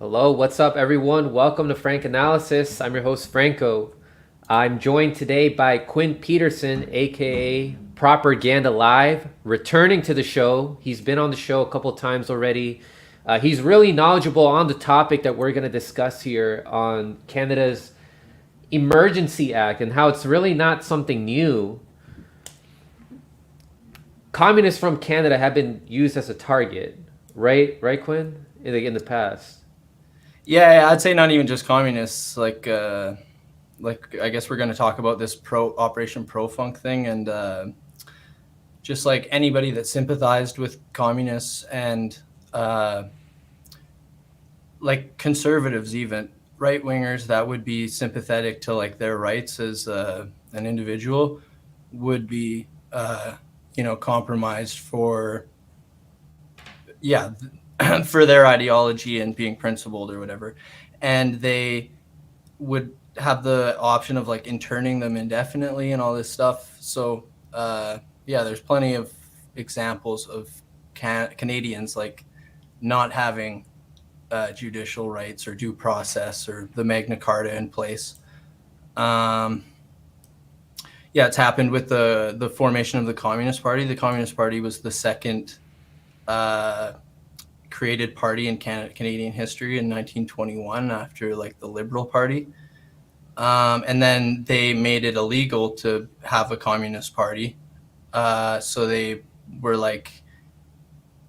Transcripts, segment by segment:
Hello, what's up, everyone? Welcome to Frank Analysis. I'm your host, Franco. I'm joined today by Quinn Peterson, aka Properganda Live, returning to the show. He's been on the show a couple times already. He's really knowledgeable on the topic that we're going to discuss here on Canada's Emergency Act and how it's really not something new. Communists from Canada have been used as a target, right? Right, Quinn? In the past. Yeah, I'd say not even just communists. I guess we're going to talk about this Operation Pro-Funk thing, and just like anybody that sympathized with communists and like conservatives, even right wingers that would be sympathetic to like their rights as an individual would be compromised for for their ideology and being principled or whatever, and they would have the option of like interning them indefinitely and all this stuff. So there's plenty of examples of Canadians like not having judicial rights or due process or the Magna Carta in place. It's happened with the formation of the Communist Party. The Communist Party was the second created party in Canadian history in 1921 after like the Liberal Party. And then they made it illegal to have a Communist Party. So they were like,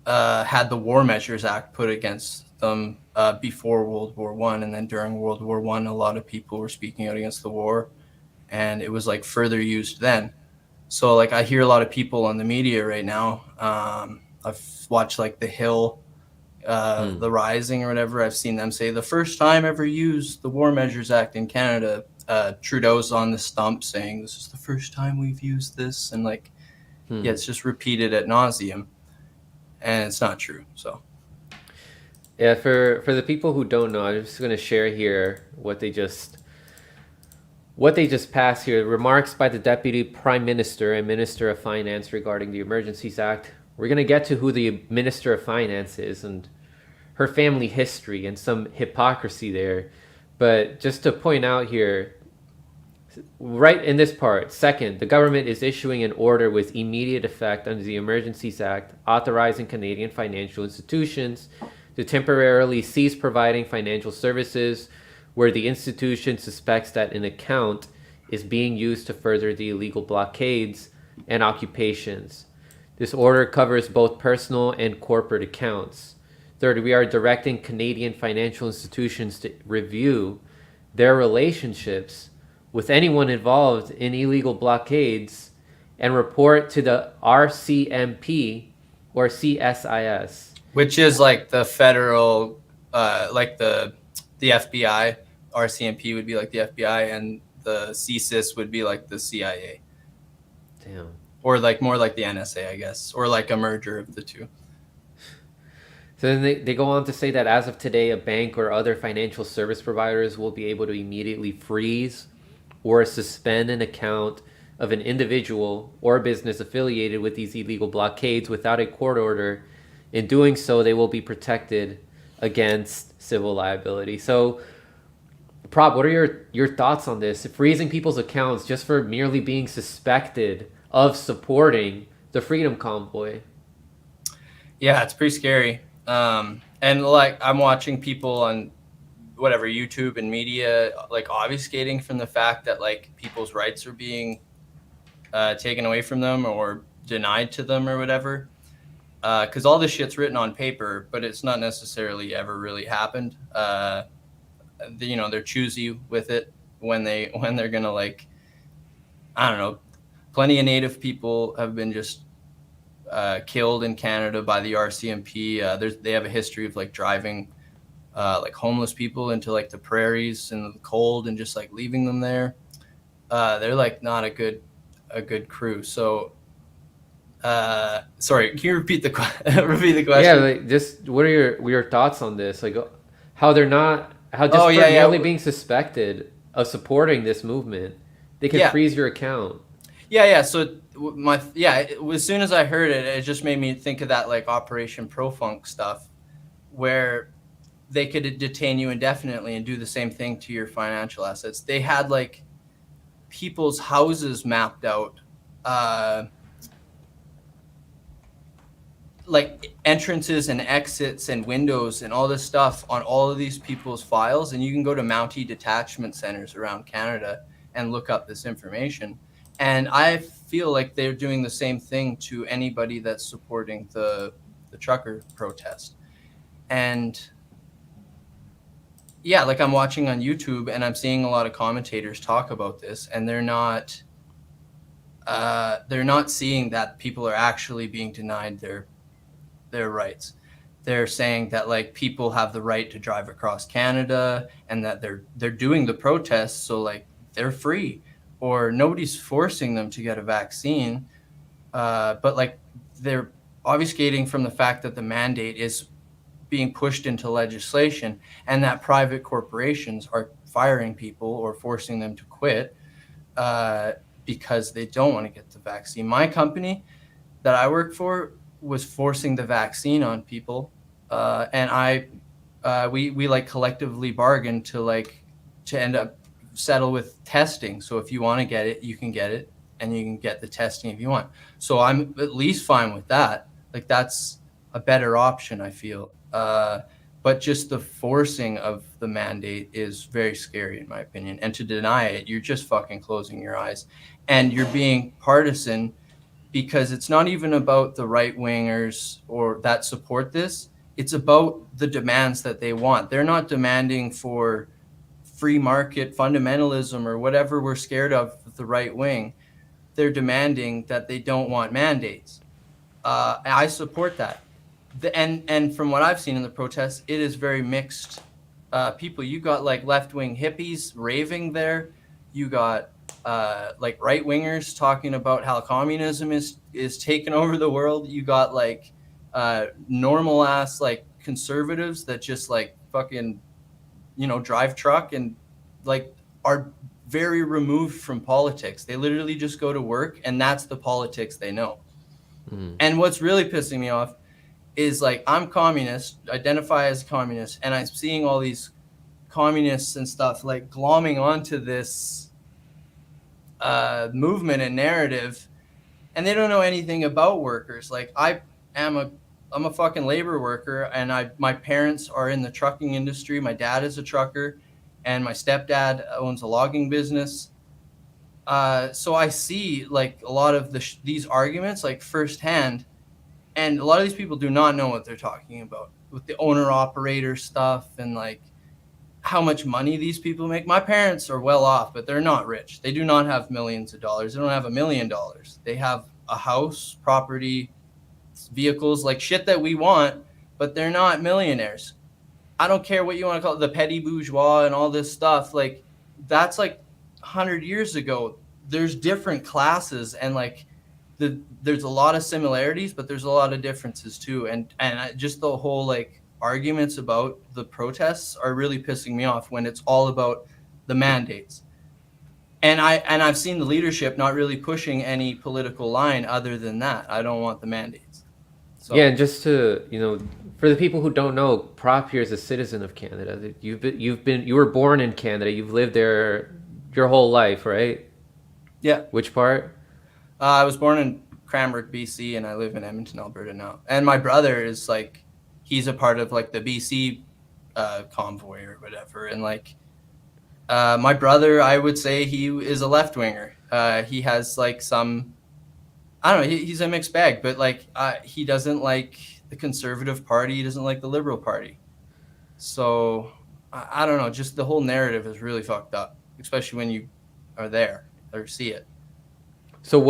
had the War Measures Act put against them before World War I. And then during World War I, a lot of people were speaking out against the war. And it was like further used then. So like I hear a lot of people on the media right now. I've watched like The Hill, The Rising or whatever. I've seen them say the first time ever used the War Measures Act in Canada. Trudeau's on the stump saying this is the first time we've used this, and like it's just repeated ad nauseum, and it's not true. So yeah, for the people who don't know, I'm just going to share here what they just passed here. Remarks by the Deputy Prime Minister and Minister of Finance regarding the Emergencies Act. We're going to get to who the Minister of Finance is and her family history and some hypocrisy there. But just to point out here, right in this part, second, the government is issuing an order with immediate effect under the Emergencies Act authorizing Canadian financial institutions to temporarily cease providing financial services where the institution suspects that an account is being used to further the illegal blockades and occupations. This order covers both personal and corporate accounts. Third, we are directing Canadian financial institutions to review their relationships with anyone involved in illegal blockades and report to the RCMP or CSIS. which is like the federal, like the FBI. RCMP would be like the FBI, and the CSIS would be like the CIA. Damn. Or like more like the NSA, I guess, or like a merger of the two. So then they go on to say that as of today, a bank or other financial service providers will be able to immediately freeze or suspend an account of an individual or business affiliated with these illegal blockades without a court order. In doing so, they will be protected against civil liability. So, Prop, what are your thoughts on this? Freezing people's accounts just for merely being suspected of supporting the Freedom Convoy. Yeah, it's pretty scary. And like I'm watching people on whatever YouTube and media like obfuscating from the fact that like people's rights are being taken away from them or denied to them or whatever. Because all this shit's written on paper, but it's not necessarily ever really happened. They're choosy with it when they're gonna like, I don't know. Plenty of Native people have been just killed in Canada by the RCMP. They have a history of like driving like homeless people into like the prairies in the cold and just like leaving them there. They're like not a good crew. So sorry, can you repeat the question? Yeah, like just what are your thoughts on this? Like how they're not merely being suspected of supporting this movement, they can freeze your account. Yeah. So as soon as I heard it, it just made me think of that like Operation Pro-Funk stuff, where they could detain you indefinitely and do the same thing to your financial assets. They had like people's houses mapped out, like entrances and exits and windows and all this stuff on all of these people's files. And you can go to Mountie detachment centers around Canada and look up this information. And I feel like they're doing the same thing to anybody that's supporting the trucker protest. And yeah, like I'm watching on YouTube and I'm seeing a lot of commentators talk about this, and they're not seeing that people are actually being denied their rights. They're saying that like people have the right to drive across Canada and that they're doing the protests, so like they're free, or nobody's forcing them to get a vaccine. But like they're obfuscating from the fact that the mandate is being pushed into legislation and that private corporations are firing people or forcing them to quit because they don't want to get the vaccine. My company that I work for was forcing the vaccine on people, and we like collectively bargained to end up settle with testing. So if you want to get it, you can get it, and you can get the testing if you want. So I'm at least fine with that. Like that's a better option, I feel. But just the forcing of the mandate is very scary, in my opinion. And to deny it, you're just fucking closing your eyes, and you're being partisan, because it's not even about the right wingers or that support this. It's about the demands that they want. They're not demanding for free market fundamentalism or whatever we're scared of with the right wing. They're demanding that they don't want mandates. I support that. And from what I've seen in the protests, it is very mixed people. You got like left-wing hippies raving there. You got like right-wingers talking about how communism is taking over the world. You got like normal ass like conservatives that just like fucking drive truck and like are very removed from politics. They literally just go to work and that's the politics they know. And what's really pissing me off is like I'm communist, identify as communist, and I'm seeing all these communists and stuff like glomming onto this movement and narrative, and they don't know anything about workers. Like I'm a fucking labor worker, and my parents are in the trucking industry. My dad is a trucker, and my stepdad owns a logging business. So I see like a lot of these arguments like firsthand. And a lot of these people do not know what they're talking about with the owner operator stuff and like how much money these people make. My parents are well off, but they're not rich. They do not have millions of dollars. They don't have $1 million. They have a house, property, vehicles, like shit that we want, but they're not millionaires. I don't care what you want to call it, the petty bourgeois and all this stuff. Like that's like 100 years ago. There's different classes, and like there's a lot of similarities, but there's a lot of differences too. And just the whole like arguments about the protests are really pissing me off when it's all about the mandates. And I've seen the leadership not really pushing any political line other than that. I don't want the mandates. So. Yeah, and just to for the people who don't know, Prop here is a citizen of Canada. You were born in Canada. You've lived there your whole life, right? Yeah. Which part? I was born in Cranbrook, BC, and I live in Edmonton, Alberta now. And my brother is like, he's a part of like the BC convoy or whatever. And like, my brother, I would say he is a left winger. He has like some, I don't know, he's a mixed bag, but like he doesn't like the Conservative Party. He doesn't like the Liberal Party. So I don't know, just the whole narrative is really fucked up, especially when you are there or see it. So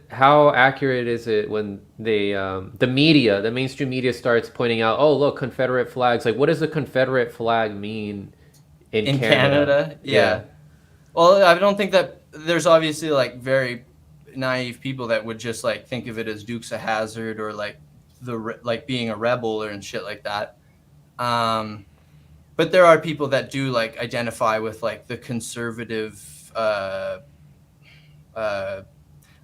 how accurate is it when the media, the mainstream media starts pointing out, oh, look, Confederate flags. Like, what does a Confederate flag mean in Canada? Yeah. Well, I don't think that there's obviously like very naive people that would just like think of it as Dukes of Hazzard or like like being a rebel or and shit like that. But there are people that do like identify with like the conservative,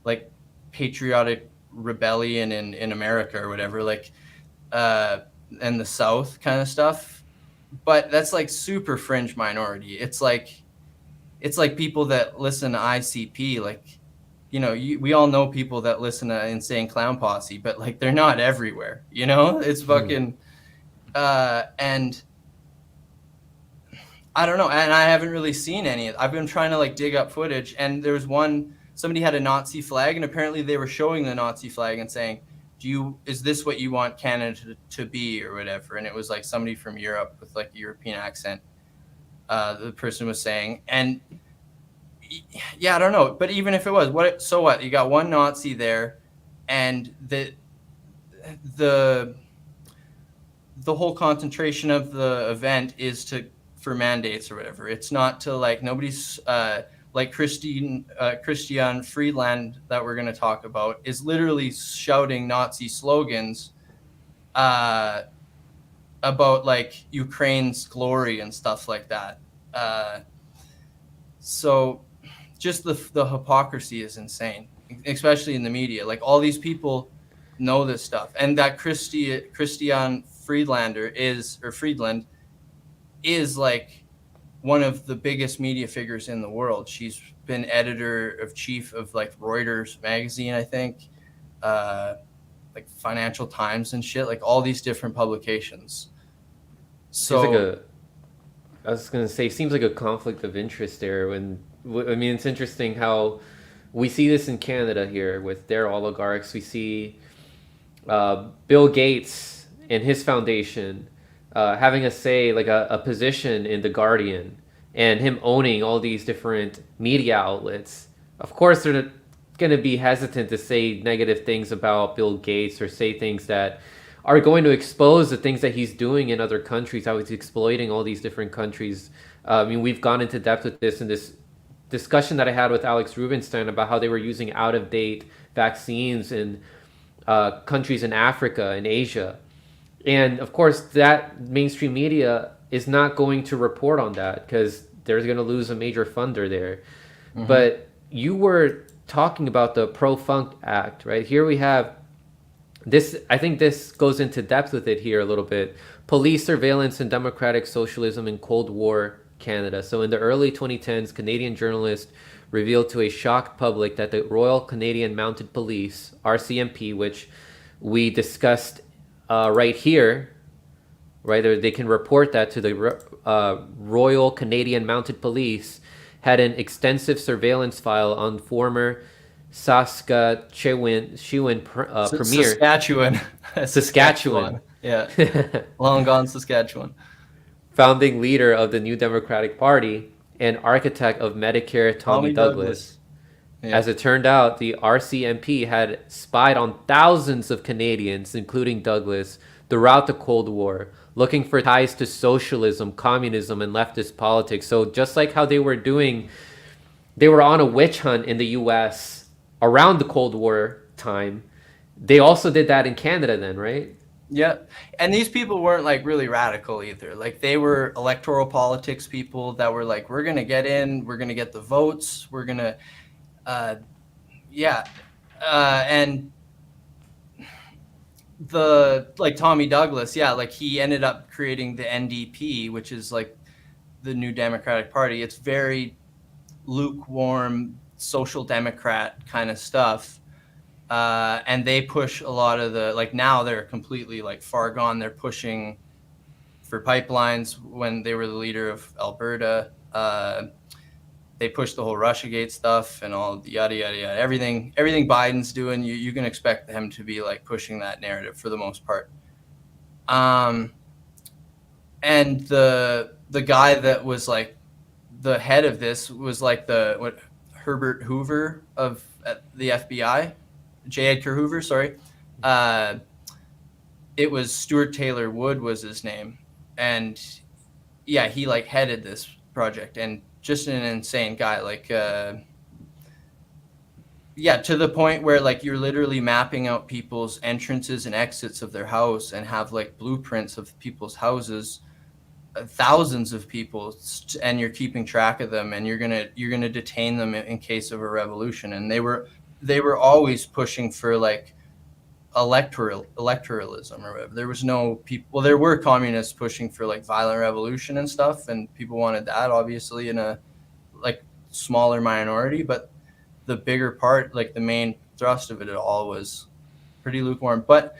like patriotic rebellion in America or whatever, like and the South kind of stuff. but that's like super fringe minority. It's like people that listen to ICP, like, you know, we all know people that listen to Insane Clown Posse, but like they're not everywhere, you know? It's fucking and I don't know, and I haven't really seen any. I've been trying to like dig up footage, and there was one, somebody had a Nazi flag, and apparently they were showing the Nazi flag and saying, is this what you want Canada to be, or whatever? And it was like somebody from Europe with like a European accent. The person was saying, and yeah, I don't know, but even if it was, so what? You got one Nazi there, and the whole concentration of the event is for mandates or whatever. It's not to like, nobody's like Chrystia Freeland that we're going to talk about is literally shouting Nazi slogans about like Ukraine's glory and stuff like that. So just the hypocrisy is insane, especially in the media. Like all these people know this stuff, and that Christian Friedland is like one of the biggest media figures in the world. She's been editor-in-chief of like Reuters magazine, I think, like Financial Times and shit, like all these different publications. So I was gonna say, seems like a conflict of interest there. I mean, it's interesting how we see this in Canada here with their oligarchs. We see Bill Gates and his foundation having a say, like a position in the Guardian, and him owning all these different media outlets. Of course, they're going to be hesitant to say negative things about Bill Gates or say things that are going to expose the things that he's doing in other countries, how he's exploiting all these different countries. I mean, we've gone into depth with this in this discussion that I had with Alex Rubinstein about how they were using out of date vaccines in countries in Africa and Asia. And of course, that mainstream media is not going to report on that because they're going to lose a major funder there. Mm-hmm. But you were talking about the Pro-Funk Act, right? Here we have this, I think this goes into depth with it here a little bit. Police surveillance and democratic socialism in Cold War Canada. So in the early 2010s, Canadian journalists revealed to a shocked public that the Royal Canadian Mounted Police, RCMP, which we discussed right here, right? They can report that to the Royal Canadian Mounted Police, had an extensive surveillance file on former Saskatchewan premier. Saskatchewan. Yeah. Long gone Saskatchewan. Founding leader of the New Democratic Party and architect of Medicare, Tommy Douglas. Yeah. As it turned out, the RCMP had spied on thousands of Canadians, including Douglas, throughout the Cold War, looking for ties to socialism, communism, and leftist politics. So just like how they were on a witch hunt in the US around the Cold War time, they also did that in Canada then, right? Yeah. And these people weren't like really radical either. Like they were electoral politics people that were like, we're going to get in, we're going to get the votes, we're going to, and like Tommy Douglas, like he ended up creating the NDP, which is like the New Democratic Party. It's very lukewarm, social democrat kind of stuff. And they push a lot of the, like now they're completely like far gone. They're pushing for pipelines when they were the leader of Alberta. They pushed the whole Russiagate stuff and all the yada, yada, yada. Everything Biden's doing, you can expect him to be like pushing that narrative for the most part. And the guy that was like the head of this was like Herbert Hoover of the FBI. J. Edgar Hoover, sorry. It was Stuart Taylor Wood was his name. And he like headed this project, and just an insane guy. Like, to the point where like you're literally mapping out people's entrances and exits of their house and have like blueprints of people's houses, thousands of people, and you're keeping track of them, and you're gonna detain them in case of a revolution. And they were always pushing for like electoralism or whatever. There was no people. Well, there were communists pushing for like violent revolution and stuff, and people wanted that, obviously, in a like smaller minority. But the bigger part, like the main thrust of it all, was pretty lukewarm. But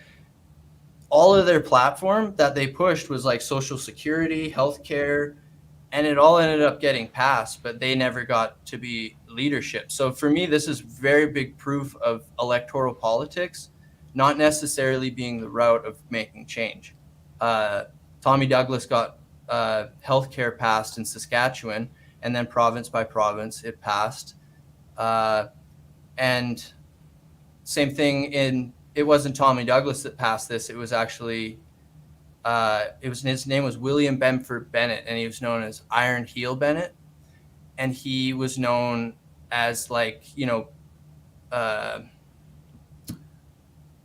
all of their platform that they pushed was like social security, healthcare, and it all ended up getting passed, but they never got to be leadership. So for me, this is very big proof of electoral politics not necessarily being the route of making change. Tommy Douglas got healthcare passed in Saskatchewan, and then province by province it passed. And same thing in, it wasn't Tommy Douglas that passed this. It was actually, his name was William Benford Bennett, and he was known as Iron Heel Bennett. And he was known as like,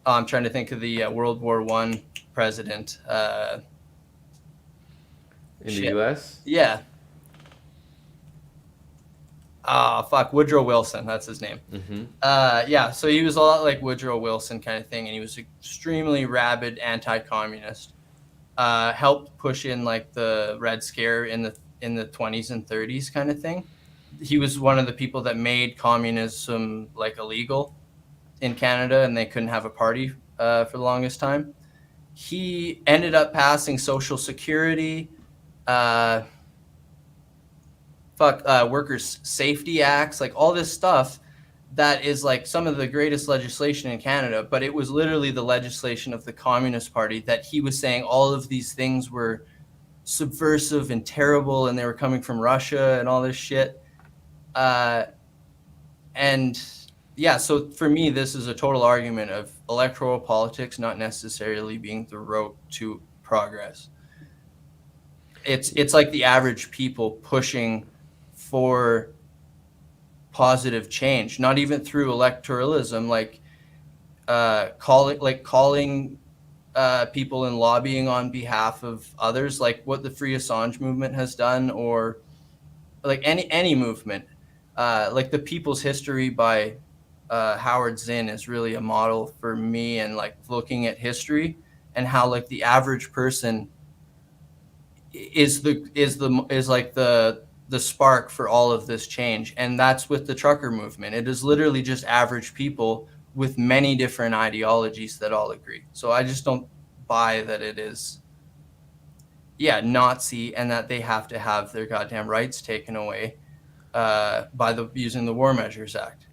I'm trying to think of the World War I president. In the U.S.? Yeah. Woodrow Wilson. That's his name. Mm-hmm. Yeah, so he was a lot like Woodrow Wilson kind of thing, and he was extremely rabid anti-communist. Helped push in like the Red Scare in the 20s and 30s kind of thing. He was one of the people that made communism like illegal in Canada, and they couldn't have a party for the longest time. He ended up passing Social Security, Workers' Safety Acts, like all this stuff that is like some of the greatest legislation in Canada, but it was literally the legislation of the Communist Party that he was saying all of these things were subversive and terrible, and they were coming from Russia and all this shit. And yeah, so for me, this is a total argument of electoral politics not necessarily being the road to progress. It's like the average people pushing for positive change, not even through electoralism, like calling people and lobbying on behalf of others, like what the Free Assange movement has done, or like any movement. Like the People's History by Howard Zinn is really a model for me, and like looking at history and how like the average person is like the spark for all of this change. And that's with the trucker movement. It is literally just average people with many different ideologies that all agree. So I just don't buy that it is Nazi, and that they have to have their goddamn rights taken away by using the War Measures Act.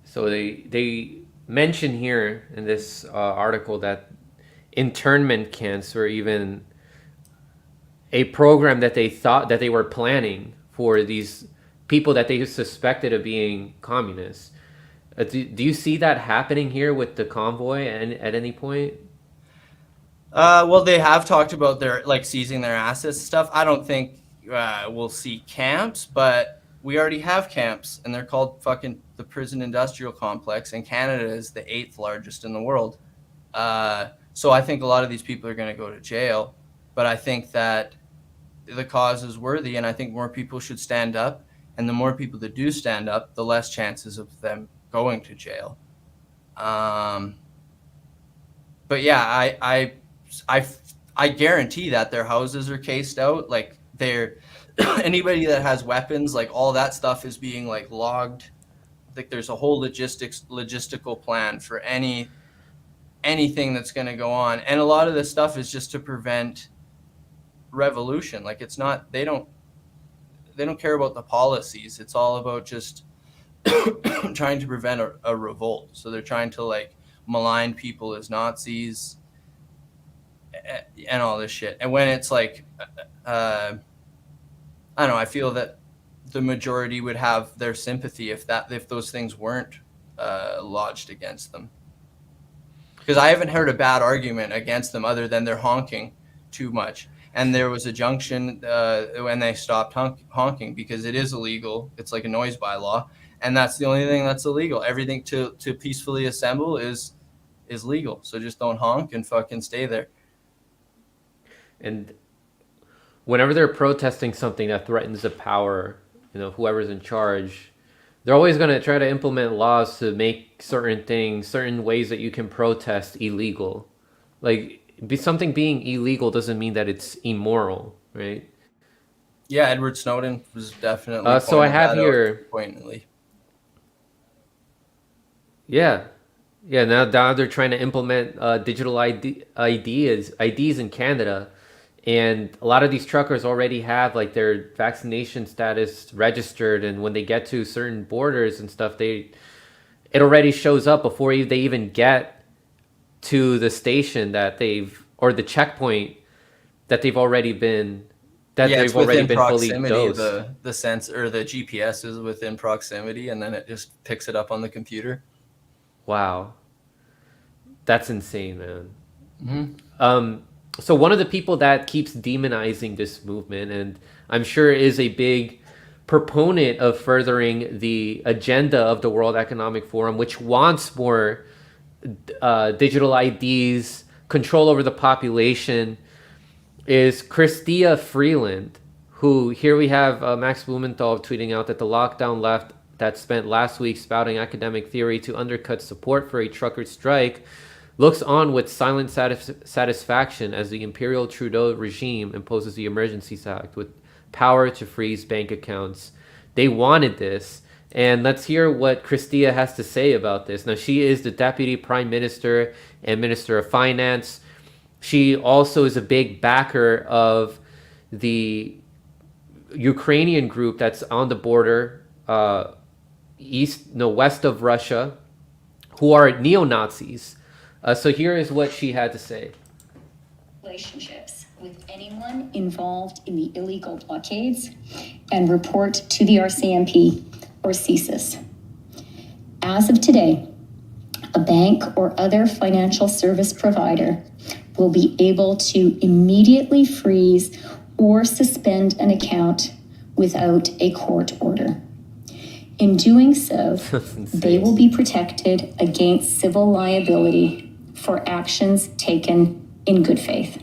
So they mention here in this article that internment camps were even a program that they thought that they were planning for these people that they suspected of being communists. Do you see that happening here with the convoy at any point? Well, they have talked about their like seizing their assets and stuff. I don't think we'll see camps, but we already have camps, and they're called fucking the Prison Industrial Complex, and Canada is the 8th largest in the world. So I think a lot of these people are going to go to jail, but I think that the cause is worthy, and I think more people should stand up, and the more people that do stand up, the less chances of them going to jail. But yeah, I guarantee that their houses are cased out. Like they're anybody that has weapons, like all that stuff is being like logged. Like there's a whole logistical plan for anything that's going to go on, and a lot of this stuff is just to prevent revolution. Like it's not, they don't care about the policies. It's all about just trying to prevent a revolt. So they're trying to like malign people as Nazis and all this shit. And when it's like I don't know, I feel that the majority would have their sympathy if those things weren't lodged against them. Because I haven't heard a bad argument against them other than they're honking too much. And there was a junction when they stopped honking, because it is illegal. It's like a noise bylaw, and that's the only thing that's illegal. Everything to peacefully assemble is legal. So just don't honk and fucking stay there. And whenever they're protesting something that threatens the power, whoever's in charge, They're always going to try to implement laws to make certain things, certain ways that you can protest illegal. Like, something being illegal doesn't mean that it's immoral, right? Yeah, Edward Snowden was definitely So I pointed have that out here, pointedly. yeah, yeah. Now they're trying to implement digital IDs in Canada, and a lot of these truckers already have like their vaccination status registered, and when they get to certain borders and stuff, it already shows up before they even get to the station that they've or the checkpoint that they've already been that Yeah, it's they've already within been fully proximity. dosed. The sense or the GPS is within proximity, and then it just picks it up on the computer. Wow, that's insane, man. Mm-hmm. So one of the people that keeps demonizing this movement, and I'm sure is a big proponent of furthering the agenda of the World Economic Forum, which wants more digital IDs, control over the population, is Chrystia Freeland, who here we have Max Blumenthal tweeting out that the lockdown left that spent last week spouting academic theory to undercut support for a trucker strike looks on with silent satisfaction as the imperial Trudeau regime imposes the Emergencies Act with power to freeze bank accounts. They wanted this. And let's hear what Chrystia has to say about this. Now, she is the Deputy Prime Minister and Minister of Finance. She also is a big backer of the Ukrainian group that's on the border, west of Russia, who are neo-Nazis. So here is what she had to say. Relationships with anyone involved in the illegal blockades and report to the RCMP or CSIS. As of today, a bank or other financial service provider will be able to immediately freeze or suspend an account without a court order. In doing so, they will be protected against civil liability for actions taken in good faith.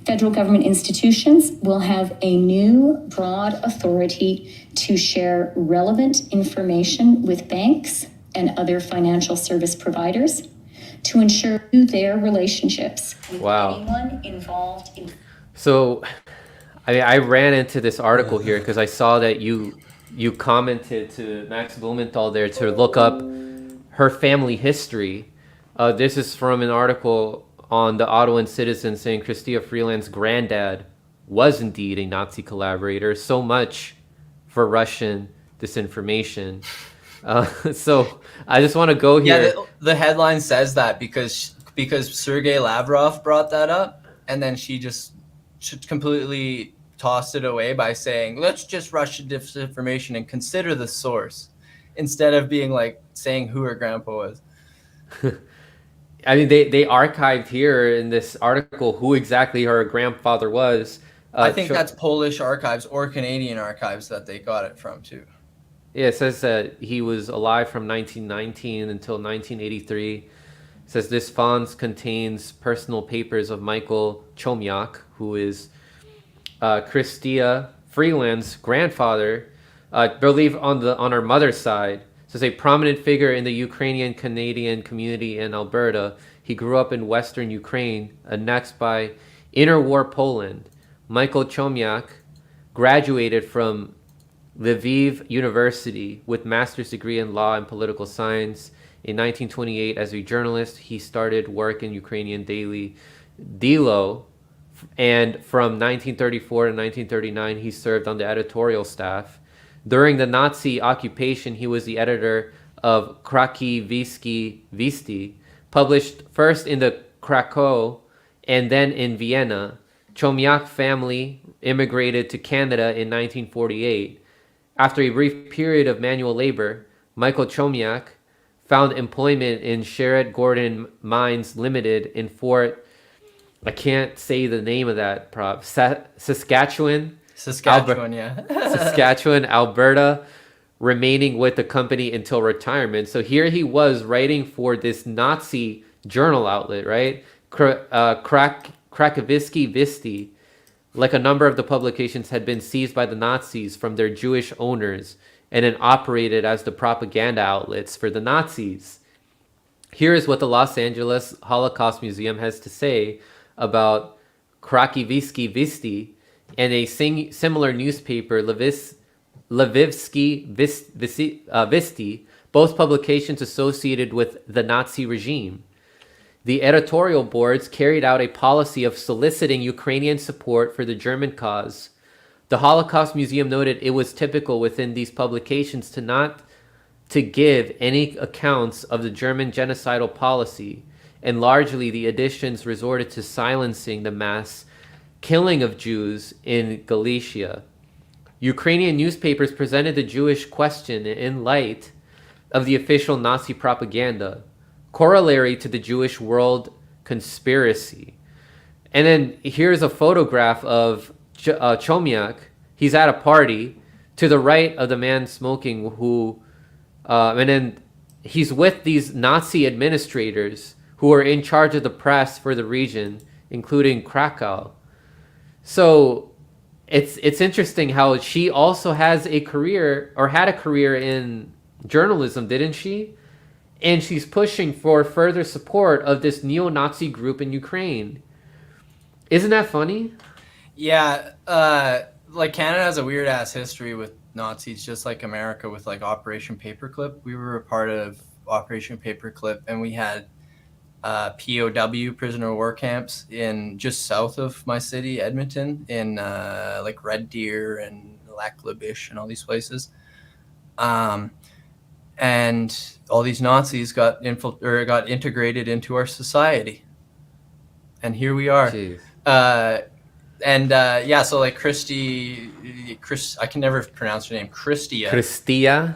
Federal government institutions will have a new broad authority to share relevant information with banks and other financial service providers to ensure their relationships with anyone involved in. So, I ran into this article here because I saw that you commented to Max Blumenthal there to look up her family history. This is from an article on the Ottawan Citizen saying Chrystia Freeland's granddad was indeed a Nazi collaborator. So much for Russian disinformation. So I just want to go here. Yeah, the headline says that because Sergei Lavrov brought that up, and then she just completely tossed it away by saying, let's just Russian disinformation and consider the source, instead of being like saying who her grandpa was. I mean, they archived here in this article who exactly her grandfather was. I think that's Polish archives or Canadian archives that they got it from too. Yeah, it says that he was alive from 1919 until 1983. It says this fonds contains personal papers of Michael Chomyak, who is Chrystia Freeland's grandfather, I believe on her mother's side. So a prominent figure in the Ukrainian Canadian community in Alberta. He grew up in Western Ukraine, annexed by interwar Poland. Michael Chomyak graduated from Lviv University with master's degree in law and political science. In 1928, as a journalist, he started work in Ukrainian daily Dilo, and from 1934 to 1939, he served on the editorial staff. During the Nazi occupation, he was the editor of Krakowiecki Wieści, published first in the Krakow and then in Vienna. Chomyak family immigrated to Canada in 1948. After a brief period of manual labor, Michael Chomyak found employment in Sherrod Gordon Mines Limited in Fort, I can't say the name of that prop, Saskatchewan, Saskatchewan, Alberta, remaining with the company until retirement. So here he was writing for this Nazi journal outlet, right? Krakowiecki Wieści. Like a number of the publications had been seized by the Nazis from their Jewish owners and then operated as the propaganda outlets for the Nazis. Here is what the Los Angeles Holocaust Museum has to say about Krakivsky Visti and a similar newspaper, Lvivsky Visti, both publications associated with the Nazi regime. The editorial boards carried out a policy of soliciting Ukrainian support for the German cause. The Holocaust Museum noted it was typical within these publications to give any accounts of the German genocidal policy, and largely the editions resorted to silencing the mass killing of Jews in Galicia. Ukrainian newspapers presented the Jewish question in light of the official Nazi propaganda, corollary to the Jewish world conspiracy. And then here's a photograph of Chomiak. He's at a party to the right of the man smoking, and then he's with these Nazi administrators who are in charge of the press for the region, including Krakow. So it's interesting how she also has a career, or had a career, in journalism, didn't she? And she's pushing for further support of this neo-Nazi group in Ukraine. Isn't that funny? Yeah, like Canada has a weird ass history with Nazis, just like America with like Operation Paperclip. We were a part of Operation Paperclip, and we had POW, prisoner of war camps, in just south of my city, Edmonton, in like Red Deer and Lac La Biche and all these places. And all these Nazis got integrated into our society, and here we are. Jeez. So like I can never pronounce her name. Chrystia,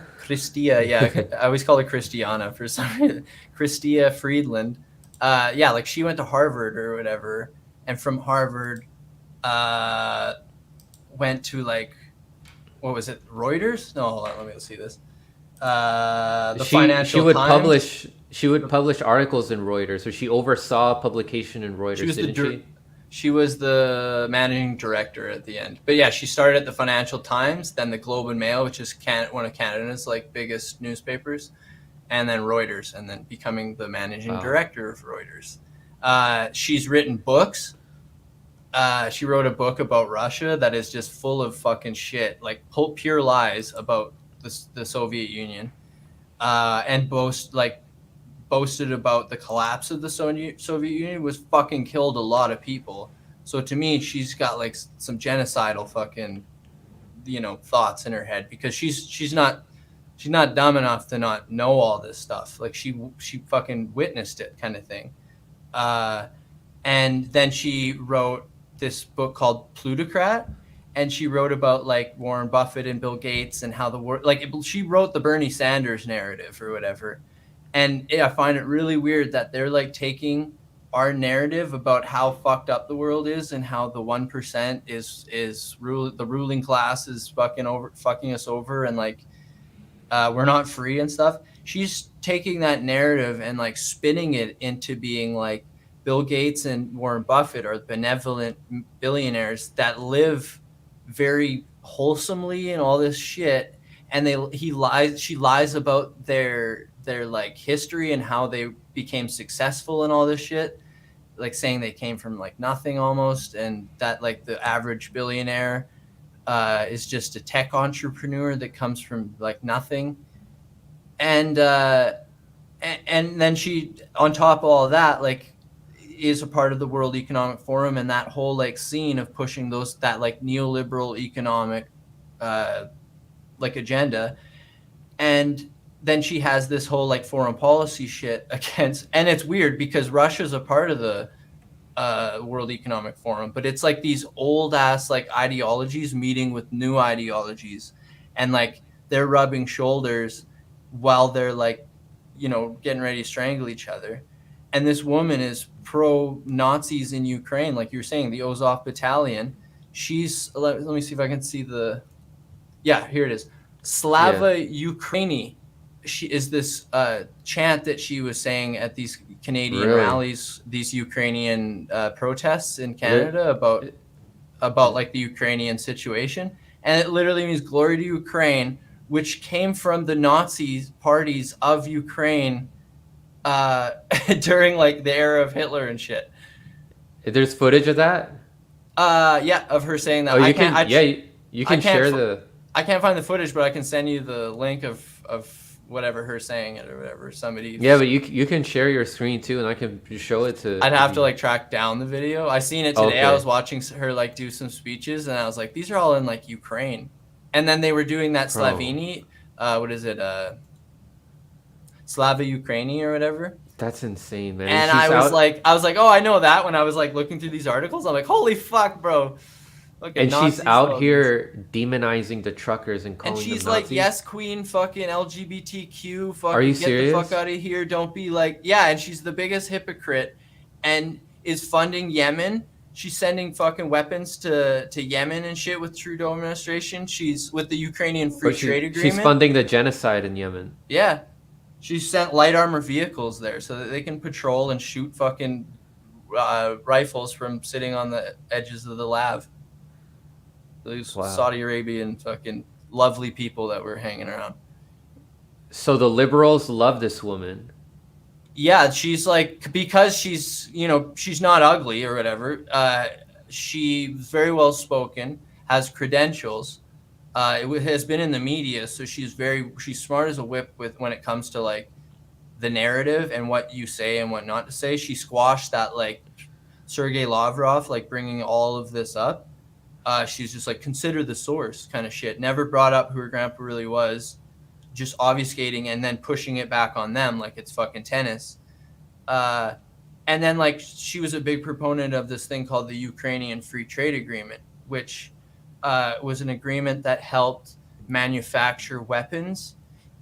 yeah. I always call her Christiana for some reason. Chrystia Freeland. Like she went to Harvard or whatever, and from Harvard, went to like, what was it, Reuters? No, hold on, let me see this. Financial Times. She would publish articles in Reuters, so she oversaw publication in Reuters, didn't she? She was the managing director at the end. But yeah, she started at the Financial Times, then the Globe and Mail, which is one of Canada's like biggest newspapers, and then Reuters, and then becoming the managing director of Reuters. She's written books. She wrote a book about Russia that is just full of fucking shit, like pure lies about the Soviet Union, and boasted about the collapse of the Soviet Union, was fucking killed a lot of people. So to me, she's got like some genocidal fucking, thoughts in her head, because she's not dumb enough to not know all this stuff. Like she fucking witnessed it, kind of thing. And then she wrote this book called Plutocrat, and she wrote about like Warren Buffett and Bill Gates and how the world, she wrote the Bernie Sanders narrative or whatever. And I find it really weird that they're like taking our narrative about how fucked up the world is and how the 1% the ruling class is fucking us over, and like we're not free and stuff. She's taking that narrative and like spinning it into being like Bill Gates and Warren Buffett are benevolent billionaires that live very wholesomely and all this shit, and she lies about their like history and how they became successful and all this shit, like saying they came from like nothing almost, and that like the average billionaire is just a tech entrepreneur that comes from like nothing. And then she, on top of all of that, like is a part of the World Economic Forum and that whole like scene of pushing that like neoliberal economic like agenda. And then she has this whole like foreign policy shit against, and it's weird because Russia's a part of the World Economic Forum, but it's like these old ass like ideologies meeting with new ideologies, and like they're rubbing shoulders while they're like, getting ready to strangle each other. And this woman is pro Nazis in Ukraine, like you were saying, the Azov Battalion. She's, let me see if I can see here it is. Slava Ukraini. She is this chant that she was saying at these Canadian rallies, these Ukrainian protests in Canada about like the Ukrainian situation. And it literally means glory to Ukraine, which came from the Nazi parties of Ukraine during like the era of Hitler and shit. There's footage of that. Yeah, of her saying that. Oh, you can. You can share the. I can't find the footage, but I can send you the link of whatever her saying it or whatever. Somebody. Yeah, but you can share your screen too, and I can show it to. I'd have to like track down the video. I seen it today. Okay. I was watching her like do some speeches, and I was like, these are all in like Ukraine, and then they were doing that Slavini. What is it? Slava Ukraini or whatever. That's insane, man. And I was like, oh, I know that. When I was like looking through these articles, I'm like, holy fuck, bro. And she's out here demonizing the truckers and calling them Nazis. And she's Nazis. like, yes, queen, fucking LGBTQ, fucking Are you get serious? the fuck out of here. Don't be like, yeah. And she's the biggest hypocrite and is funding Yemen. She's sending fucking weapons to Yemen and shit with Trudeau administration. She's with the Ukrainian free trade agreement. She's funding the genocide in Yemen. Yeah. She sent light armor vehicles there so that they can patrol and shoot fucking rifles from sitting on the edges of the lav. Those Saudi Arabian fucking lovely people that were hanging around. So the liberals love this woman. Yeah, she's like, because she's, you know, she's not ugly or whatever. She's very well spoken, has credentials. It has been in the media, so she's smart as a whip with when it comes to like the narrative and what you say and what not to say. She squashed that like Sergei Lavrov, like bringing all of this up. She's just like, consider the source kind of shit. Never brought up who her grandpa really was, just obfuscating and then pushing it back on them like it's fucking tennis. And then like she was a big proponent of this thing called the Ukrainian Free Trade Agreement, which was an agreement that helped manufacture weapons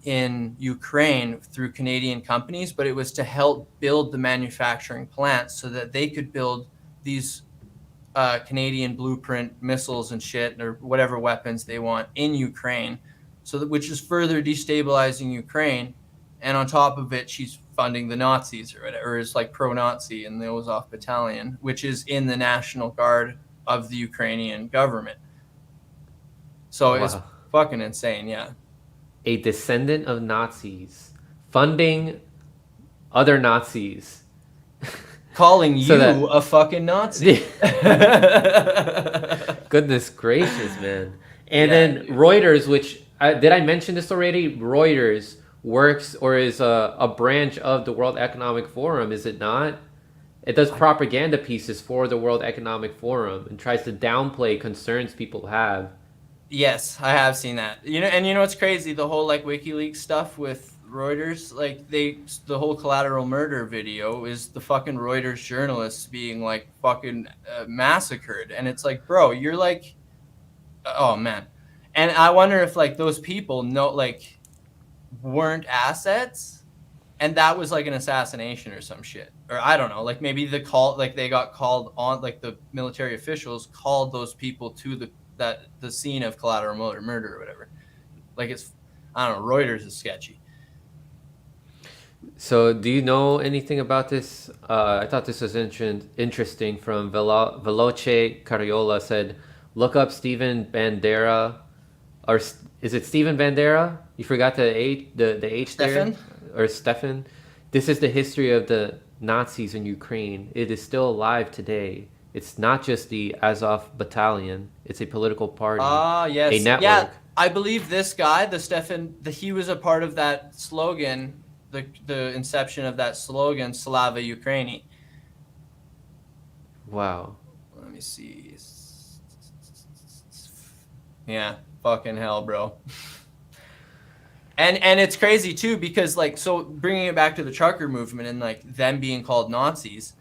in Ukraine through Canadian companies, but it was to help build the manufacturing plants so that they could build these Canadian blueprint missiles and shit or whatever weapons they want in Ukraine, so that, which is further destabilizing Ukraine. And on top of it, she's funding the Nazis or whatever, is like pro-Nazi in the Azov Battalion, which is in the National Guard of the Ukrainian government. So it's fucking insane, yeah. A descendant of Nazis funding other Nazis. Calling you a fucking Nazi. Goodness gracious, man. And then Reuters, which, did I mention this already? Reuters works or is a branch of the World Economic Forum, is it not? It does propaganda pieces for the World Economic Forum and tries to downplay concerns people have. Yes, I have seen that. You know what's crazy? The whole like WikiLeaks stuff with Reuters, like the whole collateral murder video is the fucking Reuters journalists being like fucking massacred, and it's like, bro, you're like, oh man. And I wonder if like those people weren't assets, and that was like an assassination or some shit, or I don't know, like maybe they got called on, like the military officials called those people to the scene of collateral murder or whatever. Like it's, I don't know, Reuters is sketchy. So do you know anything about this? I thought this was interesting from Veloce Cariola said, look up Stephen Bandera, or is it Stephen Bandera? You forgot the H Stefan? there? Or Stefan? This is the history of the Nazis in Ukraine. It is still alive today. It's not just the Azov Battalion. It's a political party. Yes. A network. Yeah, I believe this guy, the Stefan, he was a part of that slogan, the inception of that slogan, Slava Ukraini. Wow. Let me see. Yeah, fucking hell, bro. And it's crazy too, because like, so bringing it back to the trucker movement and like them being called Nazis,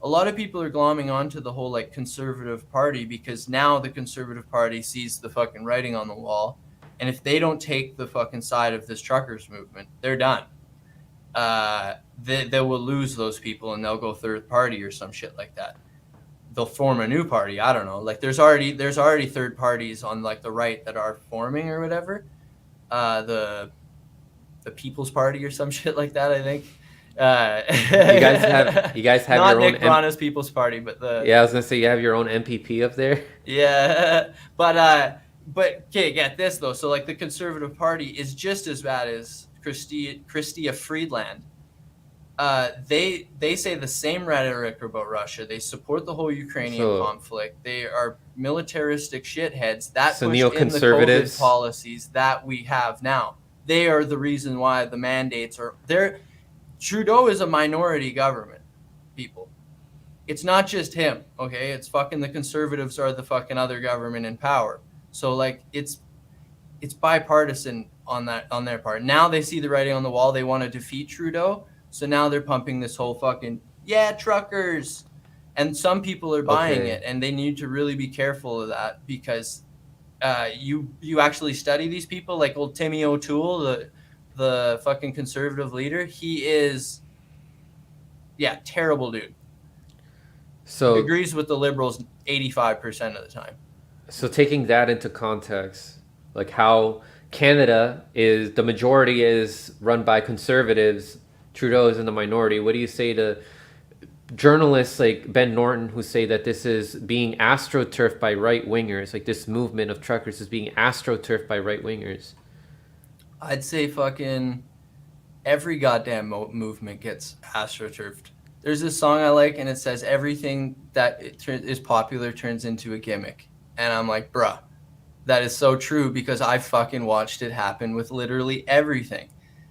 a lot of people are glomming onto the whole like conservative party, because now the conservative party sees the fucking writing on the wall, and if they don't take the fucking side of this truckers movement, they're done. They will lose those people and they'll go third party or some shit like that. They'll form a new party. I don't know. Like there's already third parties on like the right that are forming or whatever. The People's Party or some shit like that, I think. You guys have not your own Nick Brana's People's Party, but I was gonna say you have your own MPP up there. Yeah, but But okay, get this though. So like the Conservative Party is just as bad as Chrystia Freeland. They say the same rhetoric about Russia. They support the whole Ukrainian So conflict. They are militaristic shitheads that so pushed in the COVID neoconservatives. policies that we have now. They are the reason why the mandates are there. Trudeau is a minority government, people. It's not just him, okay? It's fucking the Conservatives are the fucking other government in power. So like it's bipartisan on their part. Now they see the writing on the wall. They want to defeat Trudeau. So now they're pumping this whole fucking truckers, and some people are buying it, and they need to really be careful of that because you actually study these people like old Timmy O'Toole, the fucking conservative leader. He is terrible dude. So agrees with the Liberals 85% of the time. So taking that into context, like how Canada is the majority is run by conservatives, Trudeau is in the minority. What do you say to journalists like Ben Norton who say that this is being astroturfed by right wingers, like this movement of truckers is being astroturfed by right wingers? I'd say fucking every goddamn movement gets astroturfed. There's this song I like, and it says everything that is popular turns into a gimmick. And I'm like, bruh, that is so true because I fucking watched it happen with literally everything.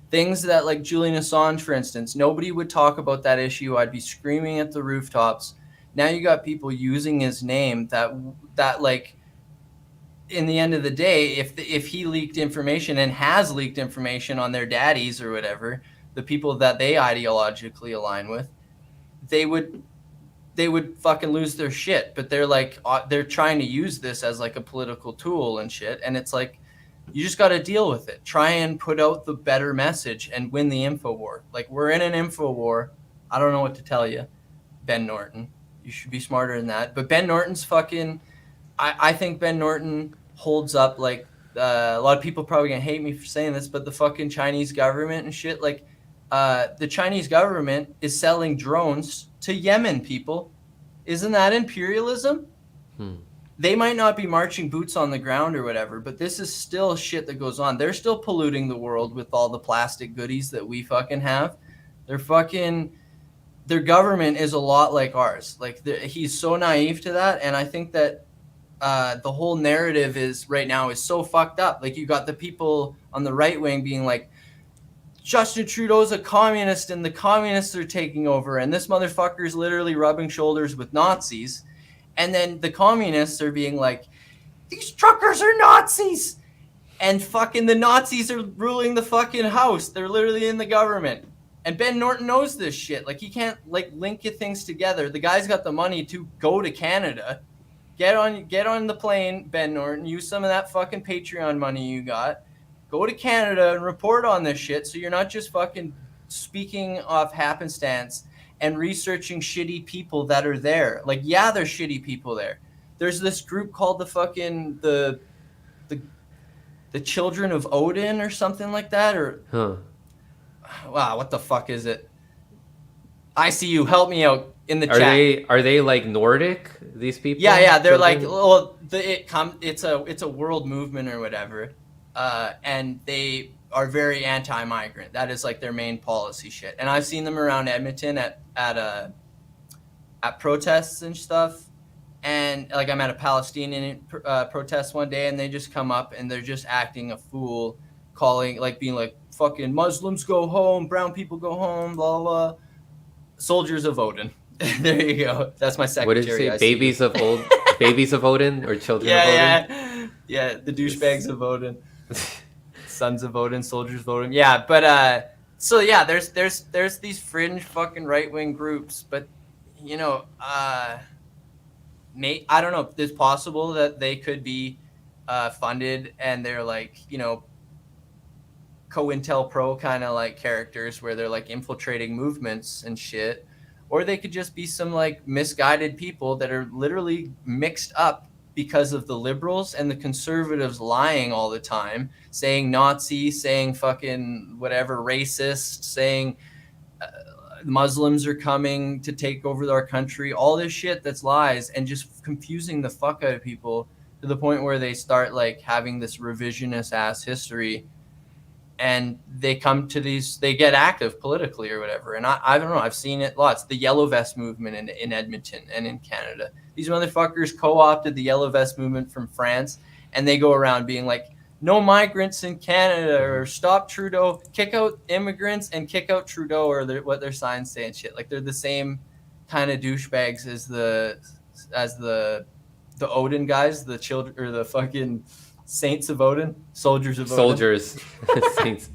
Things that, like Julian Assange, for instance, nobody would talk about that issue. I'd be screaming at the rooftops. Now you got people using his name that like, in the end of the day, if he leaked information and has leaked information on their daddies or whatever, the people that they ideologically align with, they would fucking lose their shit. But they're like, they're trying to use this as like a political tool and shit. And it's like, you just got to deal with it. Try and put out the better message and win the info war. Like, we're in an info war. I don't know what to tell you, Ben Norton. You should be smarter than that. But Ben Norton's fucking, I think Ben Norton holds up like, a lot of people probably gonna hate me for saying this, but the fucking Chinese government and shit, like, the Chinese government is selling drones to Yemen, people. Isn't that imperialism? They might not be marching boots on the ground or whatever, but this is still shit that goes on. They're still polluting the world with all the plastic goodies that we fucking have. Their government is a lot like ours. Like, he's so naive to that, and I think that the whole narrative right now is so fucked up. Like, you got the people on the right wing being like, Justin Trudeau's a communist and the communists are taking over, and this motherfucker is literally rubbing shoulders with Nazis. And then the communists are being like, these truckers are Nazis. And fucking the Nazis are ruling the fucking house. They're literally in the government. And Ben Norton knows this shit. Like, he can't like link things together. The guy's got the money to go to Canada. Get on the plane, Ben Norton. Use some of that fucking Patreon money you got. Go to Canada and report on this shit so you're not just fucking speaking off happenstance and researching shitty people that are there. Like, yeah, there's shitty people there. There's this group called the fucking the Children of Odin or something like that, or wow, what the fuck is it? I see you. Help me out in the chat. Are they like Nordic? These people? Yeah, they're like, well, it's a world movement or whatever, and they are very anti-migrant. That is like their main policy shit. And I've seen them around Edmonton at protests and stuff. And like, I'm at a Palestinian protest one day, and they just come up and they're just acting a fool, being like, fucking Muslims go home, brown people go home, blah, blah. Soldiers of Odin. There you go. That's my secretary. What did you say? Babies of Odin or children of Odin? Yeah, the douchebags of Odin. Sons of Odin, soldiers of Odin. Yeah, but so yeah, there's these fringe fucking right wing groups, but you know, I don't know. It's possible that they could be funded, and they're like, you know, COINTELPRO kind of like characters where they're like infiltrating movements and shit, or they could just be some like misguided people that are literally mixed up because of the liberals and the conservatives lying all the time, saying Nazi, saying fucking whatever, racist, saying Muslims are coming to take over our country, all this shit that's lies, and just confusing the fuck out of people to the point where they start like having this revisionist ass history, and they come to these, they get active politically or whatever. And I don't know, I've seen it lots. The Yellow Vest movement in Edmonton and in Canada. These motherfuckers co-opted the Yellow Vest movement from France, and they go around being like, no migrants in Canada, or stop Trudeau, kick out immigrants and kick out Trudeau, or what their signs say and shit. Like they're the same kind of douchebags as the Odin guys, the children, or the fucking Saints of Odin, soldiers of Odin. Soldiers, saints.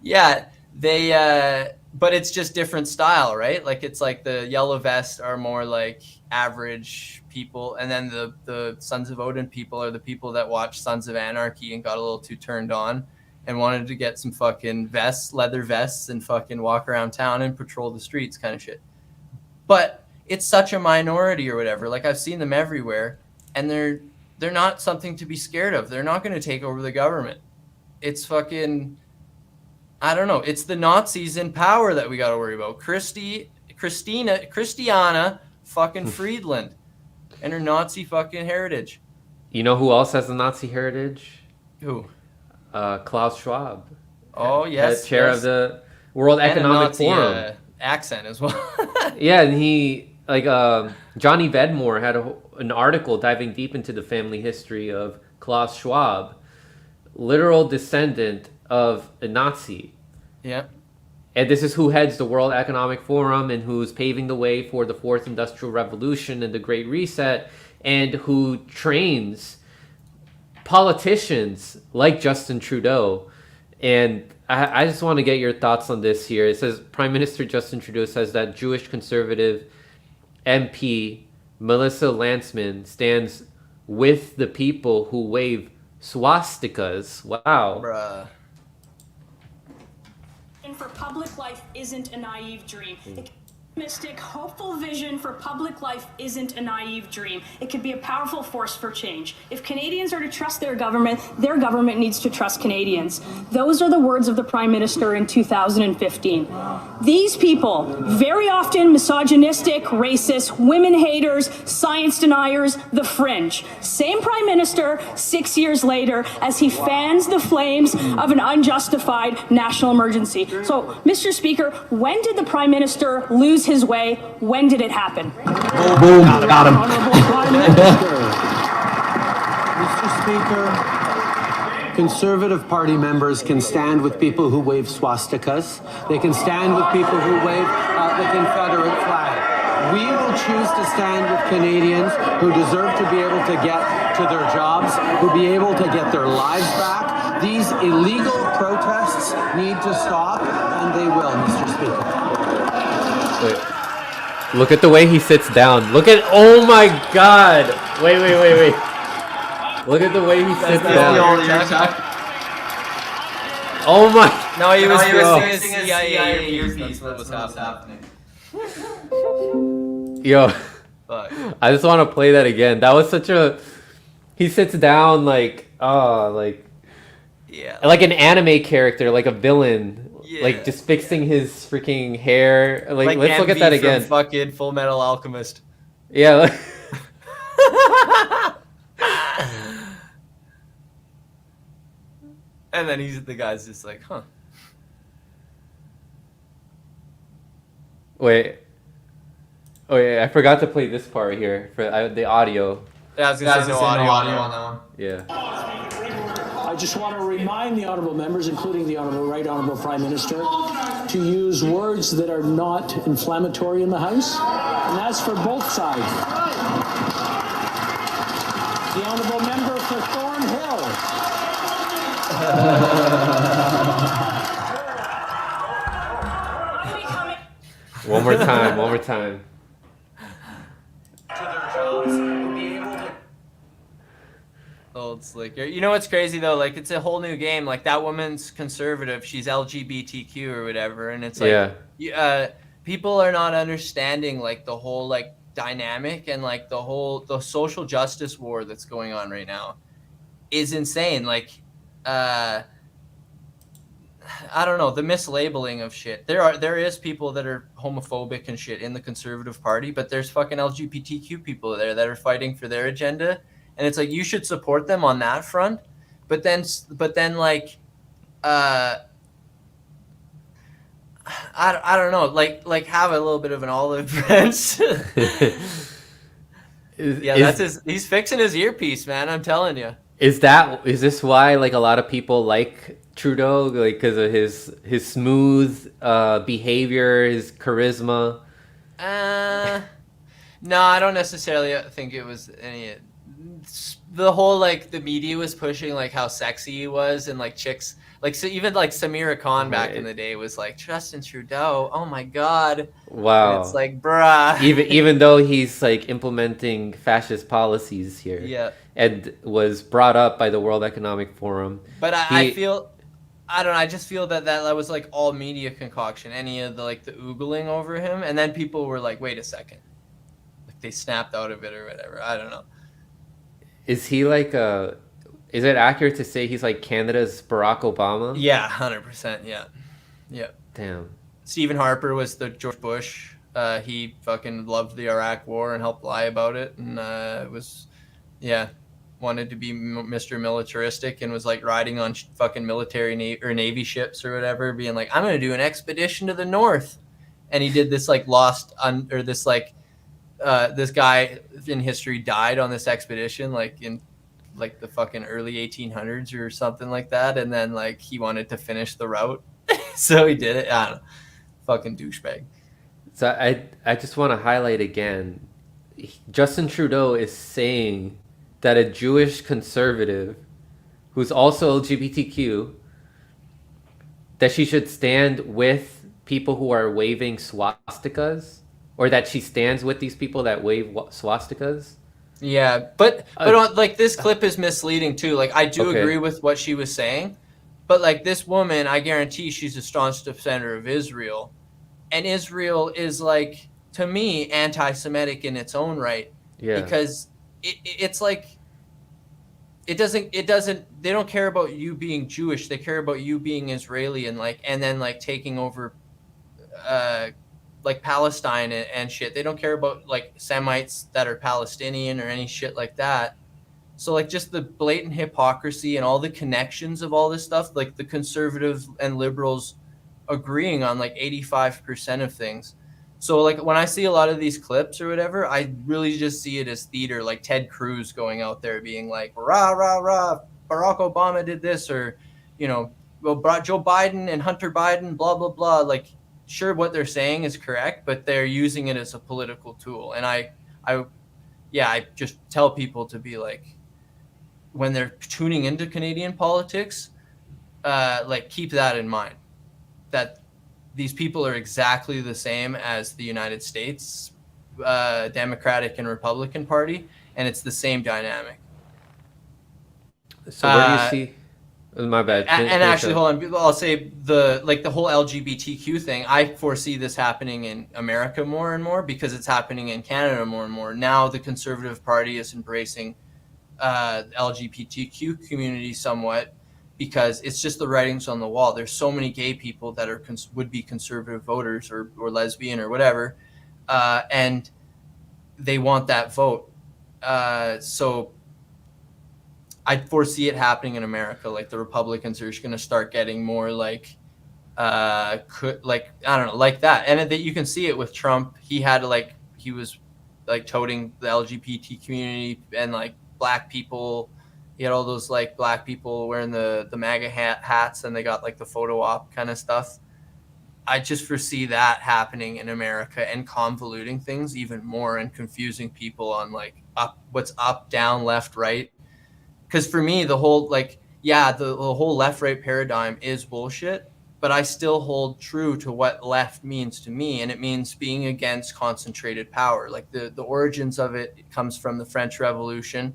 Yeah, they but it's just different style, right? Like it's like the Yellow Vests are more like average people, and then the Sons of Odin people are the people that watched Sons of Anarchy and got a little too turned on and wanted to get some fucking vests, leather vests, and fucking walk around town and patrol the streets kind of shit. But it's such a minority or whatever. Like I've seen them everywhere, and they're not something to be scared of. They're not going to take over the government. It's fucking, I don't know. It's the Nazis in power that we got to worry about. Christiana fucking Freeland and her Nazi fucking heritage. You know who else has a Nazi heritage? Who? Klaus Schwab. Oh, yes. Chair of the World Economic Forum. Accent as well. Yeah, and he, like, Johnny Vedmore had an article diving deep into the family history of Klaus Schwab, literal descendant of a Nazi. Yeah. And this is who heads the World Economic Forum and who's paving the way for the Fourth Industrial Revolution and the Great Reset, and who trains politicians like Justin Trudeau. And I just want to get your thoughts on this here. It says Prime Minister Justin Trudeau says that Jewish conservative MP Melissa Lantsman stands with the people who wave swastikas. Wow. Bruh. For public life isn't a naive dream. Optimistic, hopeful vision for public life isn't a naive dream. It could be a powerful force for change. If Canadians are to trust their government needs to trust Canadians. Those are the words of the Prime Minister in 2015. These people, very often misogynistic, racist, women haters, science deniers, the fringe. Same Prime Minister 6 years later as he fans the flames of an unjustified national emergency. So, Mr. Speaker, when did the Prime Minister lose his way? When did it happen? Boom, got him. Mr. Speaker, Conservative Party members can stand with people who wave swastikas. They can stand with people who wave the Confederate flag. We will choose to stand with Canadians who deserve to be able to get to their jobs, who be able to get their lives back. These illegal protests need to stop, and they will, Mr. Speaker. Wait. Look at the way he sits down. Look at, oh my god. Wait. Look at the way he sits down. Oh my. No, he was singing a CIA earpiece. That's what was happening. Yo. Fuck. I just want to play that again. That was such a, he sits down like, Yeah. like an anime character, like a villain. Yeah. Like just fixing his freaking hair. Like let's look Envy at that from again. Fucking Full Metal Alchemist. Yeah. And then the guy's just like, huh. Wait. Oh yeah, I forgot to play this part here for the audio. Yeah, I was gonna say no audio on that one. Yeah. I just want to remind the honourable members, including the Right Honourable Prime Minister, to use words that are not inflammatory in the House, and that's for both sides. The Honourable Member for Thornhill. One more time. Old slicker. You know what's crazy though? Like it's a whole new game. Like that woman's conservative. She's LGBTQ or whatever, and it's like, people are not understanding like the whole like dynamic and like the social justice war that's going on right now is insane. Like, I don't know, the mislabeling of shit. There is people that are homophobic and shit in the Conservative Party, but there's fucking LGBTQ people there that are fighting for their agenda. and it's like you should support them on that front, but then like I don't know, like have a little bit of an olive branch. He's fixing his earpiece, man. I'm telling you. Is this why like a lot of people like Trudeau, like because of his smooth behavior, his charisma? No, I don't necessarily think it was any. The whole like the media was pushing like how sexy he was, and like chicks like, so even like Samira Khan back in the day was like Justin Trudeau. Oh my god! Wow. And it's like, bruh. Even though he's like implementing fascist policies here, yeah, and was brought up by the World Economic Forum. But I feel, I don't know. I just feel that was like all media concoction. Any of the like the oogling over him, and then people were like, wait a second, like they snapped out of it or whatever. I don't know. Is he like a? Is it accurate to say he's like Canada's Barack Obama? Yeah, 100%. Yeah. Damn. Stephen Harper was the George Bush. He fucking loved the Iraq War and helped lie about it, and wanted to be Mr. Militaristic and was like riding on fucking military Navy ships or whatever, being like, I'm gonna do an expedition to the north, and he did this like this guy in history died on this expedition, like in like the fucking early 1800s or something like that, and then like he wanted to finish the route, so he did it. I don't know, fucking douchebag. So I just want to highlight again, Justin Trudeau is saying that a Jewish conservative who's also LGBTQ, that she should stand with people who are waving swastikas, or that she stands with these people that wave swastikas. Yeah, but like this clip is misleading too. Like I do agree with what she was saying, but like this woman, I guarantee she's a staunch defender of Israel, and Israel is like, to me, anti-Semitic in its own right. Yeah. Because it's like it doesn't they don't care about you being Jewish, they care about you being Israeli, and then taking over like Palestine and shit. They don't care about like Semites that are Palestinian or any shit like that. So like just the blatant hypocrisy and all the connections of all this stuff, like the conservatives and liberals agreeing on like 85% of things. So like when I see a lot of these clips or whatever, I really just see it as theater, like Ted Cruz going out there being like, rah, rah, rah, Barack Obama did this, or, well, Joe Biden and Hunter Biden, blah, blah, blah. Like, sure, what they're saying is correct, but they're using it as a political tool. And I just tell people to be like, when they're tuning into Canadian politics, like keep that in mind, that these people are exactly the same as the United States Democratic and Republican Party, and it's the same dynamic. So where do you see? My bad. And actually, hold on. I'll say the whole LGBTQ thing. I foresee this happening in America more and more because it's happening in Canada more and more. Now the Conservative Party is embracing LGBTQ community somewhat because it's just the writings on the wall. There's so many gay people that are would be conservative voters or lesbian or whatever, and they want that vote. So I foresee it happening in America. Like the Republicans are just going to start getting more like I don't know, like that. And that you can see it with Trump. He was like toting the LGBT community and like black people. He had all those like black people wearing the MAGA hats, and they got like the photo op kind of stuff. I just foresee that happening in America and convoluting things even more and confusing people on like what's up, down, left, right. Because for me, the whole the whole left-right paradigm is bullshit, but I still hold true to what left means to me, and it means being against concentrated power. Like the origins of it comes from the French Revolution.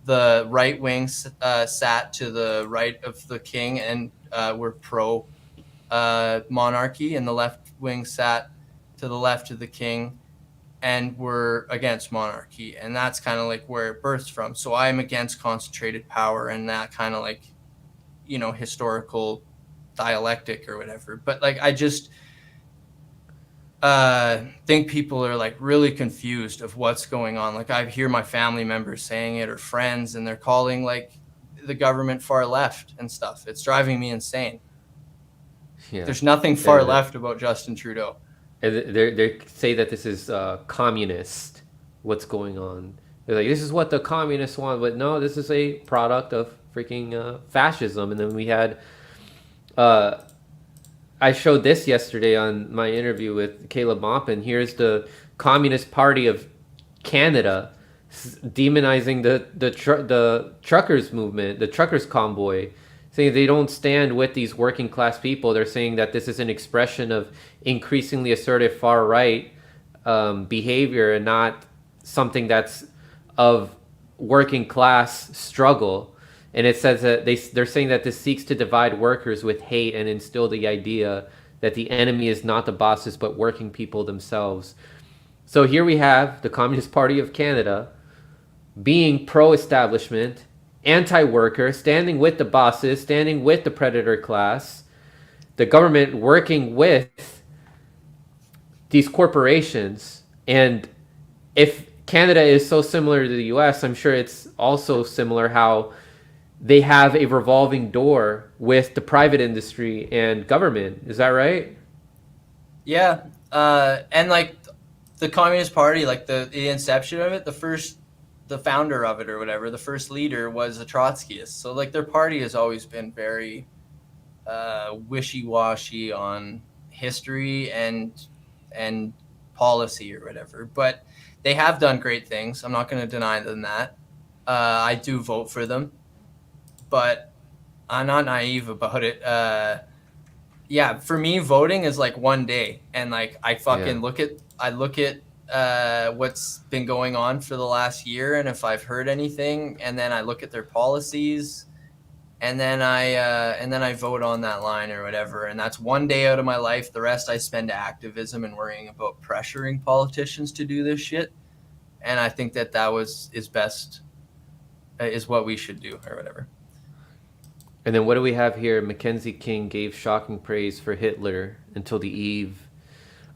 The right wing sat to the right of the king and were pro monarchy, and the left wing sat to the left of the king and were against monarchy, and that's kind of like where it births from. So I'm against concentrated power and that kind of like, historical dialectic or whatever. But like think people are like really confused of what's going on. Like I hear my family members saying it or friends, and they're calling like the government far left and stuff. It's driving me insane. Yeah. There's nothing far left about Justin Trudeau. They say that this is communist. What's going on? They're like, this is what the communists want, but no, this is a product of freaking fascism. And then we had, I showed this yesterday on my interview with Caleb Maupin. Here's the Communist Party of Canada demonizing the truckers movement, the truckers convoy, saying they don't stand with these working class people. They're saying that this is an expression of increasingly assertive far right behavior and not something that's of working class struggle. And it says that they're saying that this seeks to divide workers with hate and instill the idea that the enemy is not the bosses but working people themselves. So here we have the Communist Party of Canada being pro-establishment, anti-worker, standing with the bosses, standing with the predator class, the government working with these corporations. And if Canada is so similar to the US, I'm sure it's also similar how they have a revolving door with the private industry and government. Is that right? Yeah. And like the Communist Party, like the inception of it, the founder of it or whatever, the first leader was a Trotskyist. So like their party has always been very wishy-washy on history and policy or whatever. But they have done great things. I'm not going to deny them that. I do vote for them, but I'm not naive about it. Yeah, for me, voting is like one day, and like I fucking look at what's been going on for the last year, and if I've heard anything, and then I look at their policies, and then I vote on that line or whatever, and that's one day out of my life. The rest I spend activism and worrying about pressuring politicians to do this shit, and I think that is what we should do or whatever. And then what do we have here? Mackenzie King gave shocking praise for Hitler until the eve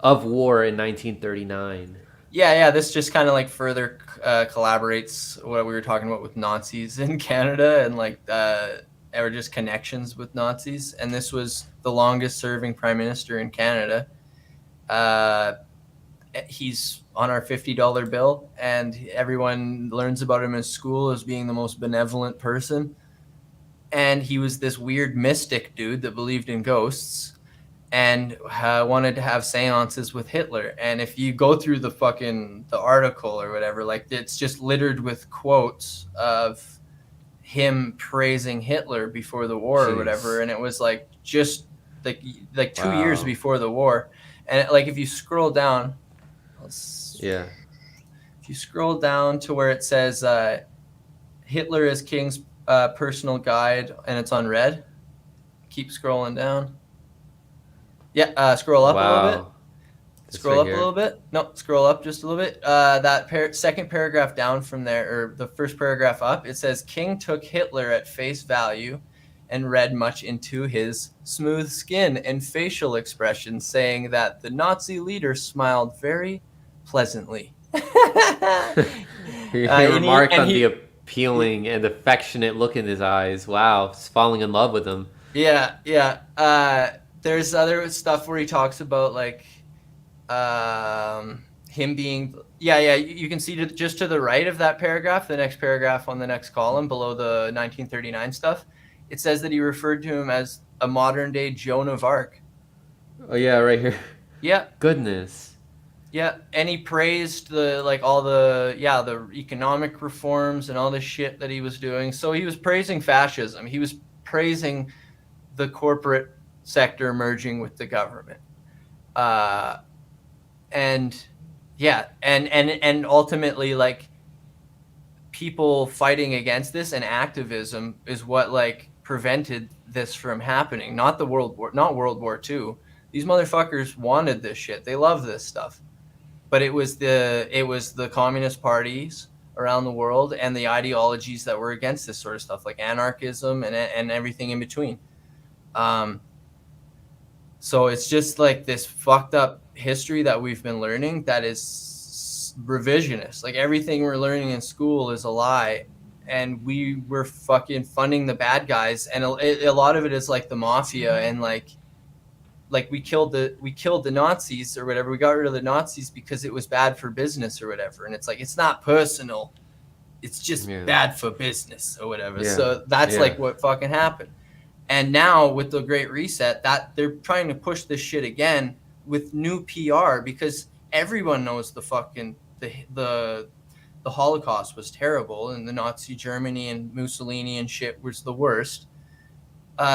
of war in 1939. Yeah, this just kind of like further collaborates what we were talking about with Nazis in Canada and like or just connections with Nazis. And this was the longest serving prime minister in Canada. He's on our $50 bill, and everyone learns about him in school as being the most benevolent person. And he was this weird mystic dude that believed in ghosts and wanted to have seances with Hitler. And if you go through the article or whatever, like it's just littered with quotes of him praising Hitler before the war or whatever. And it was like just like 2 years before the war. And like if you scroll down, if you scroll down to where it says Hitler is King's personal guide, and it's on red. Keep scrolling down. Yeah, scroll up a little bit. Scroll up a little bit. No, scroll up just a little bit. That second paragraph down from there, or the first paragraph up, it says King took Hitler at face value and read much into his smooth skin and facial expressions, saying that the Nazi leader smiled very pleasantly. He remarked on the appealing and affectionate look in his eyes. Wow, he's falling in love with him. Yeah. There's other stuff where he talks about like him being you can see just to the right of that paragraph, the next paragraph on the next column below the 1939 stuff, it says that he referred to him as a modern day Joan of Arc. Oh yeah, right here. Yeah. Goodness. Yeah, and he praised the economic reforms and all the shit that he was doing. So he was praising fascism. He was praising the corporate sector merging with the government. And ultimately like people fighting against this and activism is what like prevented this from happening. Not World War II. These motherfuckers wanted this shit. They love this stuff. But it was the communist parties around the world and the ideologies that were against this sort of stuff, like anarchism and everything in between. So it's just like this fucked up history that we've been learning that is revisionist. Like everything we're learning in school is a lie, and we were fucking funding the bad guys, and a lot of it is like the mafia, and like we killed the Nazis or whatever. We got rid of the Nazis because it was bad for business or whatever. And it's like, it's not personal. It's just bad for business or whatever. Yeah. So that's like what fucking happened. And now with the Great Reset, that they're trying to push this shit again with new PR, because everyone knows the fucking the Holocaust was terrible, and the Nazi Germany and Mussolini and shit was the worst.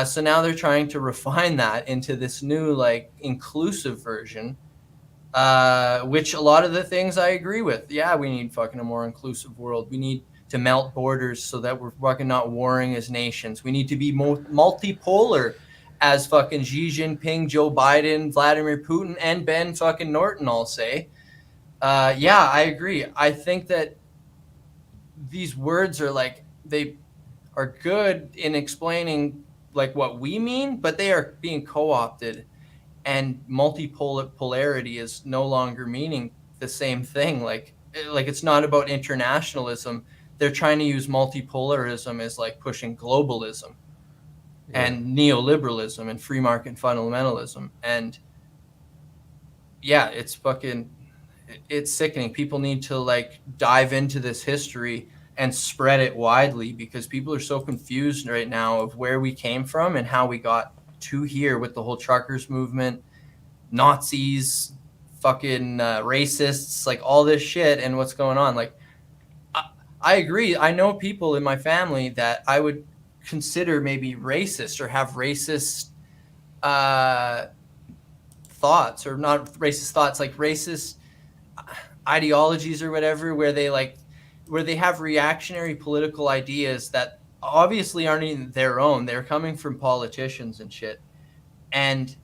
So now they're trying to refine that into this new, like, inclusive version, which a lot of the things I agree with. Yeah, we need fucking a more inclusive world. We need to melt borders so that we're fucking not warring as nations. We need to be multipolar, as fucking Xi Jinping, Joe Biden, Vladimir Putin, and Ben fucking Norton all say. Yeah, I agree. I think that these words are like, they are good in explaining like what we mean, but they are being co-opted, and multipolarity is no longer meaning the same thing. Like it's not about internationalism. They're trying to use multipolarism as like pushing globalism and neoliberalism and free market fundamentalism. And yeah, it's sickening. People need to like dive into this history and spread it widely, because people are so confused right now of where we came from and how we got to here with the whole truckers movement, Nazis, fucking racists, like all this shit and what's going on. Like, I agree. I know people in my family that I would consider maybe racist or have racist thoughts, or not racist thoughts, like racist ideologies or whatever, where they have reactionary political ideas that obviously aren't even their own. They're coming from politicians and shit. And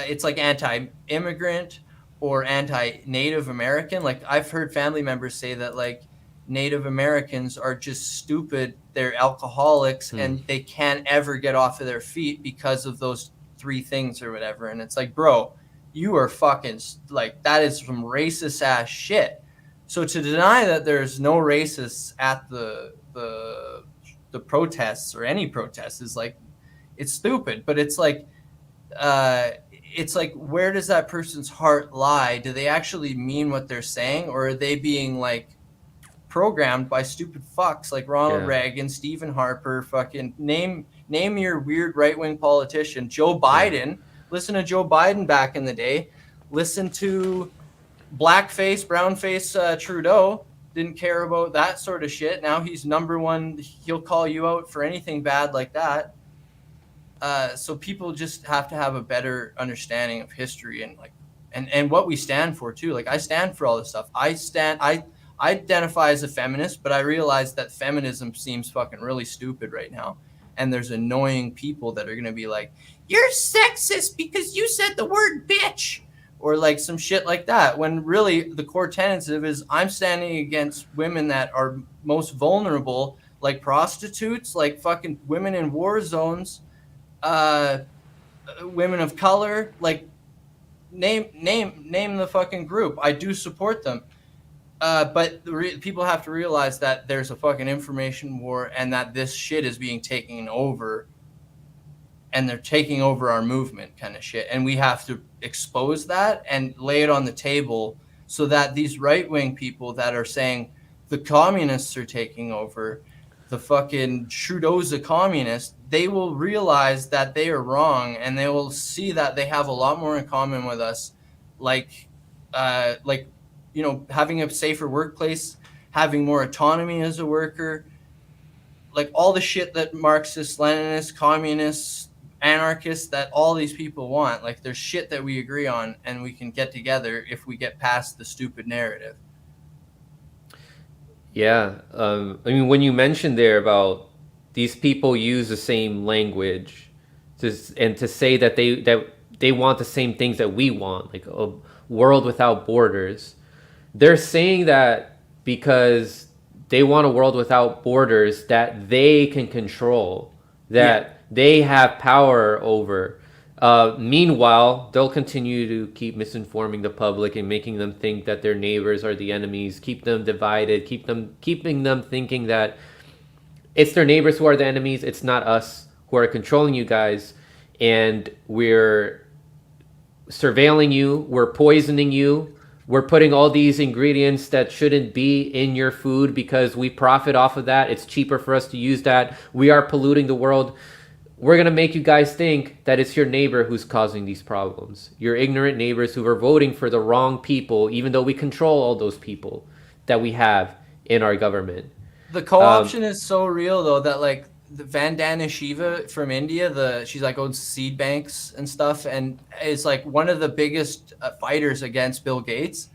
it's like anti-immigrant or anti-Native American. Like, I've heard family members say that like Native Americans are just stupid. They're alcoholics and they can't ever get off of their feet because of those three things or whatever. And it's like, bro, you are fucking like, that is some racist ass shit. So to deny that there's no racists at the protests or any protests is like, it's stupid. But it's like, where does that person's heart lie? Do they actually mean what they're saying, or are they being like programmed by stupid fucks like Ronald Reagan, Stephen Harper, fucking name your weird right-wing politician, Joe Biden. Listen to Joe Biden back in the day. Listen to blackface, brownface Trudeau. Didn't care about that sort of shit. Now he's number one. He'll call you out for anything bad like that. So people just have to have a better understanding of history and like, and what we stand for too. Like, I stand for all this stuff. I identify as a feminist, but I realize that feminism seems fucking really stupid right now. And there's annoying people that are going to be like, you're sexist because you said the word bitch, or like some shit like that. When really the core tenets of is, I'm standing against women that are most vulnerable, like prostitutes, like fucking women in war zones, women of color, like name the fucking group. I do support them. But people have to realize that there's a fucking information war, and that this shit is being taken over, and they're taking over our movement kind of shit. And we have to expose that and lay it on the table so that these right-wing people that are saying the communists are taking over, the fucking Trudeau's a communist, they will realize that they are wrong, and they will see that they have a lot more in common with us, like you know, having a safer workplace, having more autonomy as a worker, like all the shit that Marxists, Leninists, communists, anarchists, that all these people want. Like, there's shit that we agree on, and we can get together if we get past the stupid narrative. Yeah. I mean, when you mentioned there about these people use the same language to say that they want the same things that we want, like a world without borders. They're saying that because they want a world without borders that they can control, that they have power over. Meanwhile, they'll continue to keep misinforming the public and making them think that their neighbors are the enemies, keep them divided, keeping them thinking that it's their neighbors who are the enemies, it's not us who are controlling you guys, and we're surveilling you, we're poisoning you, we're putting all these ingredients that shouldn't be in your food because we profit off of that. It's cheaper for us to use that. We are polluting the world. We're going to make you guys think that it's your neighbor who's causing these problems. Your ignorant neighbors who are voting for the wrong people, even though we control all those people that we have in our government. The co-option is so real, though, that, like, the Vandana Shiva from India, she's, like, owns seed banks and stuff, and is, like, one of the biggest fighters against Bill Gates.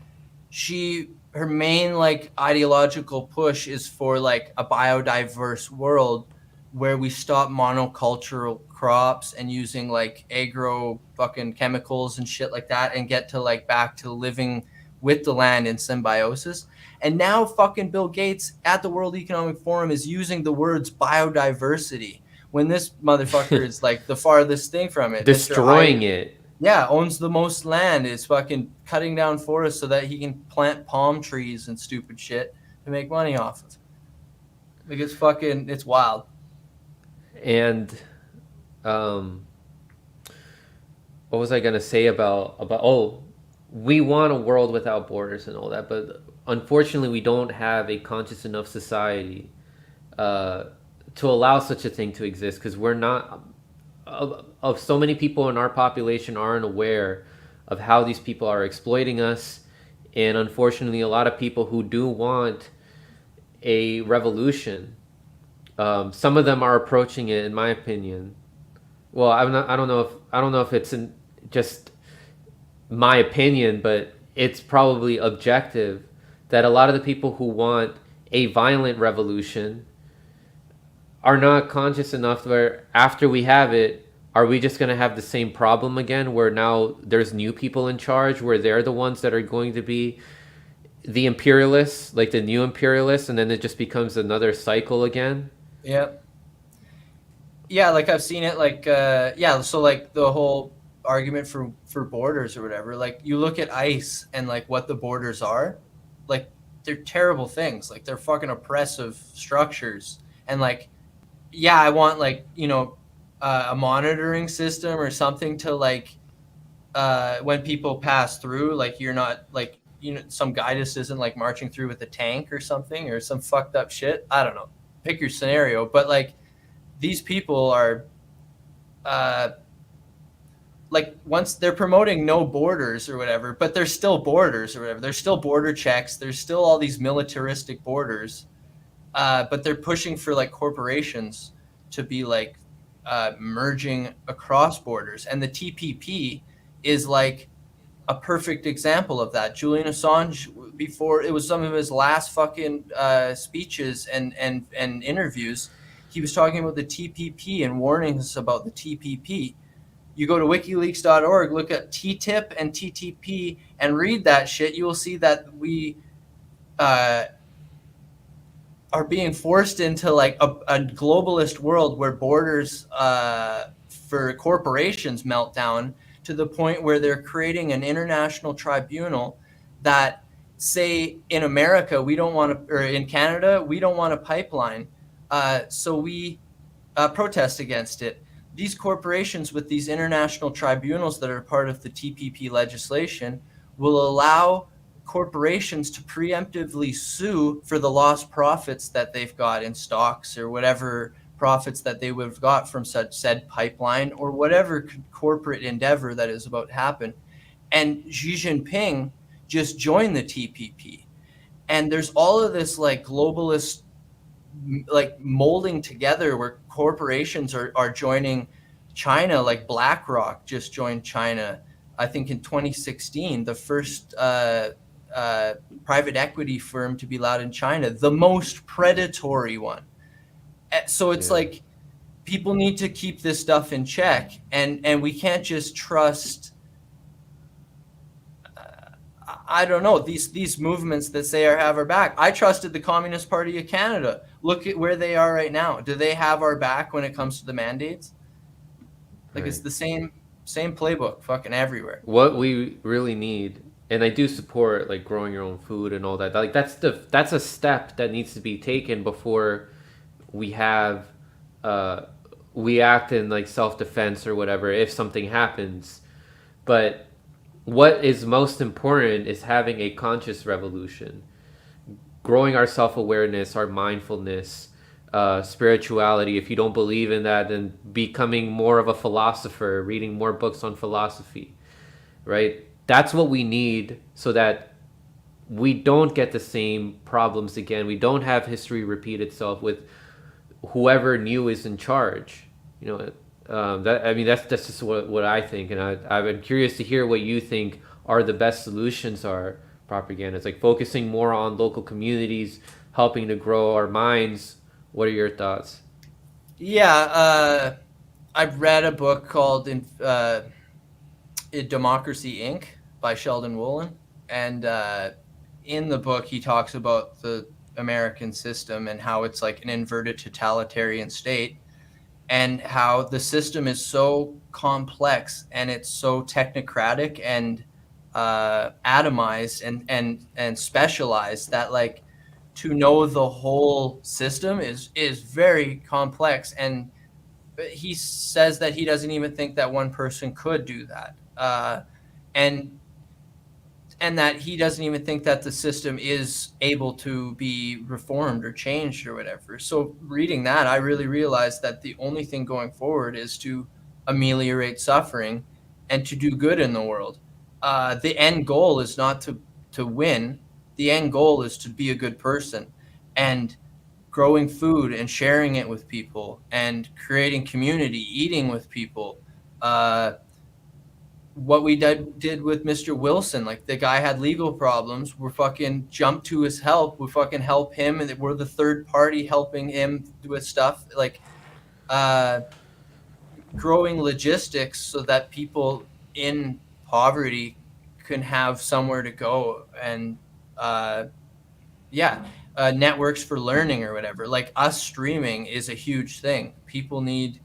Her main, like, ideological push is for, like, a biodiverse world where we stop monocultural crops and using like agro fucking chemicals and shit like that and get to like back to living with the land in symbiosis. And now fucking Bill Gates at the World Economic Forum is using the words biodiversity when this motherfucker is like the farthest thing from it. Destroying it. Yeah, owns the most land, is fucking cutting down forests so that he can plant palm trees and stupid shit to make money off of. Like it's wild. And what was I gonna say about we want a world without borders and all that, but unfortunately we don't have a conscious enough society to allow such a thing to exist, because we're not of so many people in our population aren't aware of how these people are exploiting us. And unfortunately a lot of people who do want a revolution, some of them are approaching it, in my opinion. Well, I don't know if it's just my opinion, but it's probably objective that a lot of the people who want a violent revolution are not conscious enough where after we have it, are we just going to have the same problem again where now there's new people in charge, where they're the ones that are going to be the imperialists, like the new imperialists, and then it just becomes another cycle again? Yep. Yeah, like I've seen it, like so like the whole argument for borders or whatever, like you look at ICE and like what the borders are, like they're terrible things, like they're fucking oppressive structures. And like, yeah, I want like, a monitoring system or something to like when people pass through, like you're not like, some guy just isn't like marching through with a tank or something or some fucked up shit. I don't know. Pick your scenario, but like these people are like, once they're promoting no borders or whatever, but there's still borders or whatever. There's still border checks. There's still all these militaristic borders, but they're pushing for like corporations to be like merging across borders. And the TPP is like a perfect example of that. Julian Assange, before it was some of his last fucking speeches and interviews, he was talking about the TPP and warning us about the TPP. You go to wikileaks.org, look at TTIP and TTP and read that shit. You will see that we are being forced into like a globalist world where borders for corporations melt down to the point where they're creating an international tribunal that say in America, we don't want to, or in Canada, we don't want a pipeline. So we protest against it. These corporations with these international tribunals that are part of the TPP legislation will allow corporations to preemptively sue for the lost profits that they've got in stocks or whatever profits that they would have got from such said pipeline or whatever corporate endeavor that is about to happen. And Xi Jinping just joined the TPP. And there's all of this like globalist like molding together where corporations are joining China, like BlackRock just joined China, I think in 2016, the first private equity firm to be allowed in China, the most predatory one. So it's like people need to keep this stuff in check, and we can't just trust I don't know, these movements that say have our back. I trusted the Communist Party of Canada. Look at where they are right now. Do they have our back when it comes to the mandates? Like, it's the same same playbook fucking everywhere. What we really need, and I do support like growing your own food and all that. Like that's a step that needs to be taken before we have we act in like self-defense or whatever if something happens. But what is most important is having a conscious revolution, growing our self-awareness, our mindfulness, spirituality. If you don't believe in that, then becoming more of a philosopher, reading more books on philosophy, right? That's what we need so that we don't get the same problems again. We don't have history repeat itself with whoever new is in charge. You know, that's just what I think, and I'm curious to hear what you think are the best solutions are. Propaganda. It's like focusing more on local communities, helping to grow our minds. What are your thoughts? Yeah, I've read a book called Democracy Inc. by Sheldon Woolen, and in the book he talks about the American system and how it's like an inverted totalitarian state, and how the system is so complex and it's so technocratic and atomized and specialized that like to know the whole system is very complex. And he says that he doesn't even think that one person could do that, and that he doesn't even think that the system is able to be reformed or changed or whatever. So reading that, I really realized that the only thing going forward is to ameliorate suffering and to do good in the world. The end goal is not to win. The end goal is to be a good person, and growing food and sharing it with people and creating community, eating with people. What we did with Mr. Wilson, like the guy had legal problems, we're fucking jumped to his help. We fucking help him, and we're the third party helping him with stuff like growing logistics so that people in poverty can have somewhere to go, and networks for learning or whatever. Like us streaming is a huge thing. People need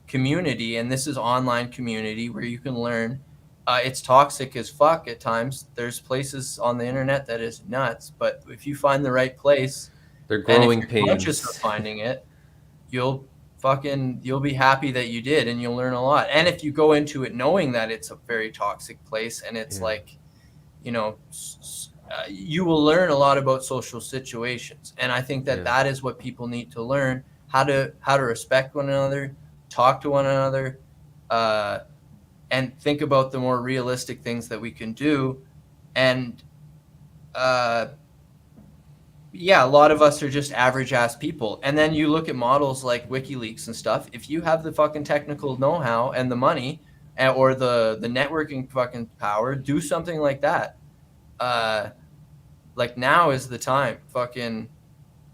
community, and this is online community where you can learn. It's toxic as fuck at times. There's places on the internet that is nuts, but if you find the right place, They're growing and if you're conscious pains. of finding it, you'll be happy that you did, and you'll learn a lot. And if you go into it knowing that it's a very toxic place and it's like, you know, you will learn a lot about social situations. And I think that that is what people need to learn, how to respect one another, talk to one another, and think about the more realistic things that we can do. And a lot of us are just average ass people. And then you look at models like WikiLeaks and stuff. If you have the fucking technical know-how and the money or the networking fucking power, do something like that. Like now is the time. Fucking,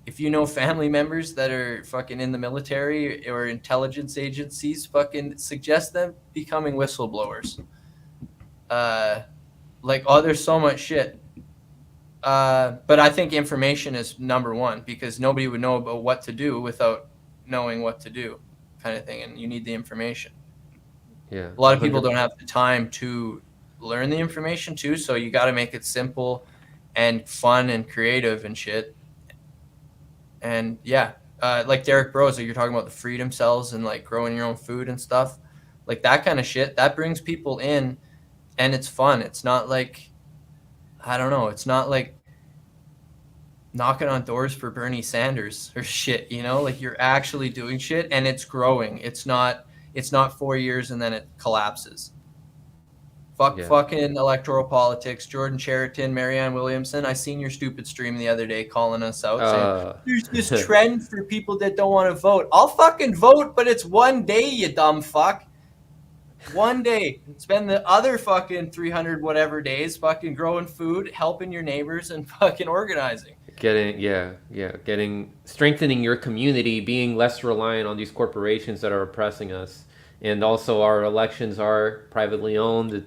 if you know family members that are fucking in the military or intelligence agencies, fucking suggest them becoming whistleblowers. There's so much shit. But I think information is number one, because nobody would know about what to do without knowing what to do, kind of thing. And you need the information. Yeah. A lot of people don't have the time to learn the information too, so you got to make it simple and fun and creative and shit. And like Derek Bros, like you're talking about the freedom cells and like growing your own food and stuff, like that kind of shit that brings people in, and it's fun. It's not like, I don't know, it's not like knocking on doors for Bernie Sanders or shit, you know, like you're actually doing shit and it's growing. It's not 4 years and then it collapses. Fucking electoral politics. Jordan Cheriton, Marianne Williamson. I seen your stupid stream the other day calling us out saying there's this trend for people that don't want to vote. I'll fucking vote, but it's one day, you dumb fuck. One day. Spend the other fucking 300 whatever days fucking growing food, helping your neighbors, and fucking organizing. Strengthening your community, being less reliant on these corporations that are oppressing us. And also our elections are privately owned. It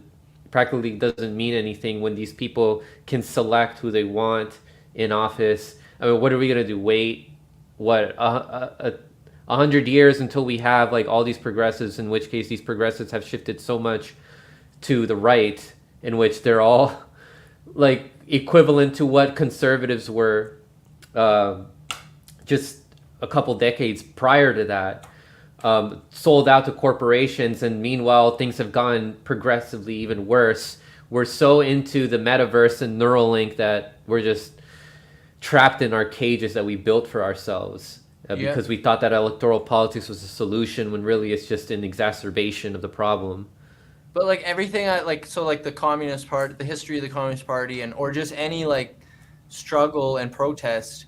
practically doesn't mean anything when these people can select who they want in office. I mean, what are we going to do? Wait, 100 years until we have like all these progressives, in which case these progressives have shifted so much to the right, in which they're all like equivalent to what conservatives were just a couple decades prior to that, sold out to corporations. And meanwhile, things have gone progressively even worse. We're so into the metaverse and Neuralink that we're just trapped in our cages that we built for ourselves, because we thought that electoral politics was a solution, when really it's just an exacerbation of the problem. But like everything, like the Communist Party, the history of the Communist Party, or just any like struggle and protest,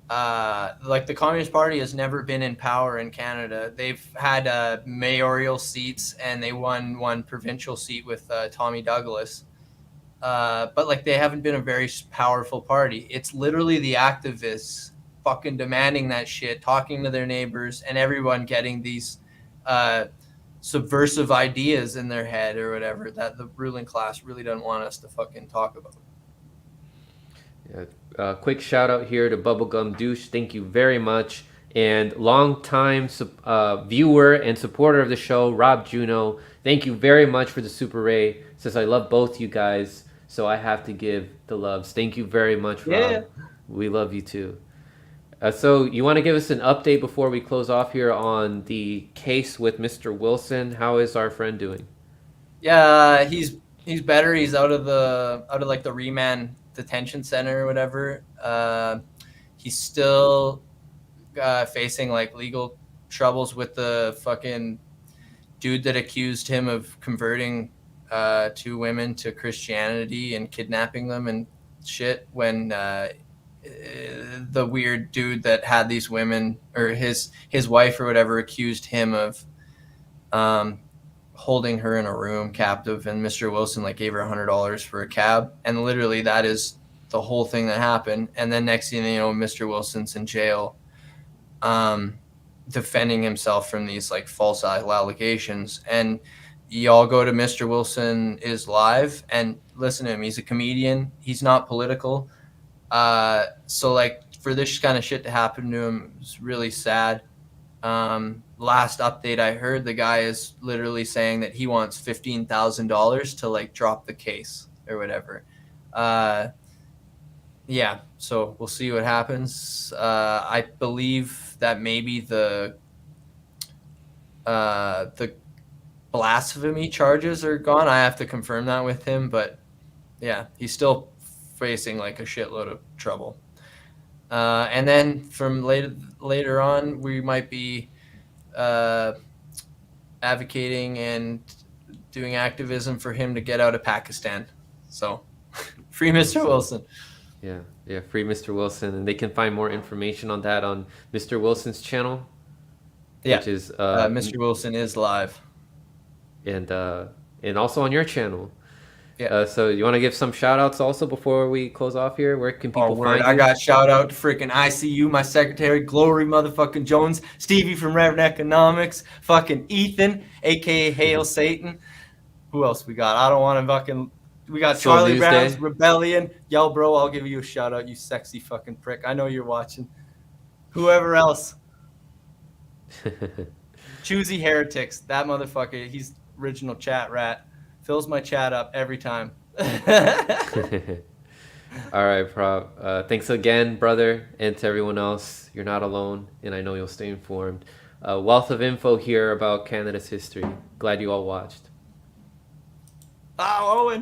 like the Communist Party has never been in power in Canada. They've had mayoral seats, and they won one provincial seat with Tommy Douglas. But like they haven't been a very powerful party. It's literally the activists fucking demanding that shit, talking to their neighbors, and everyone getting these subversive ideas in their head or whatever that the ruling class really doesn't want us to fucking talk about. Yeah. Quick shout out here to Bubblegum Douche. Thank you very much. And long-time viewer and supporter of the show, Rob Juno. Thank you very much for the Super Ray. Says, I love both you guys, so I have to give the loves. Thank you very much, Rob. Yeah. We love you too. So you want to give us an update before we close off here on the case with Mr. Wilson? How is our friend doing? Yeah, he's better. He's out of like the remand detention center or whatever. He's still facing like legal troubles with the fucking dude that accused him of converting 2 women to Christianity and kidnapping them and shit, when the weird dude that had these women, or his wife or whatever, accused him of holding her in a room captive, and Mr. Wilson like gave her $100 for a cab, and literally that is the whole thing that happened. And then next thing you know, Mr. Wilson's in jail, defending himself from these like false allegations. And y'all go to Mr. Wilson is live and listen to him. He's a comedian. He's not political. So like for this kind of shit to happen to him, it's really sad. Last update I heard, the guy is literally saying that he wants $15,000 to like drop the case or whatever. Yeah, so we'll see what happens. I believe that maybe the blasphemy charges are gone. I have to confirm that with him, but yeah, he's still facing like a shitload of trouble. And then from later on, we might be advocating and doing activism for him to get out of Pakistan. So free Mr. Wilson. Yeah, free Mr. Wilson. And they can find more information on that on Mr. Wilson's channel. Yeah, which is Mr. Wilson is live. And also on your channel. Yeah. So you want to give some shout outs also before we close off here? Where can people find you? I got shout out to freaking ICU, my secretary, Glory motherfucking Jones, Stevie from Reverend Economics, fucking Ethan, aka Hail Satan. Who else we got? I don't want to fucking... We got Still Charlie Newsday. Brown's Rebellion. Yo, bro, I'll give you a shout out, you sexy fucking prick. I know you're watching. Whoever else. Choosy Heretics. That motherfucker, he's original chat rat. Fills my chat up every time. All right, Prop. Thanks again, brother, and to everyone else. You're not alone, and I know you'll stay informed. Wealth of info here about Canada's history. Glad you all watched. Oh, Owen.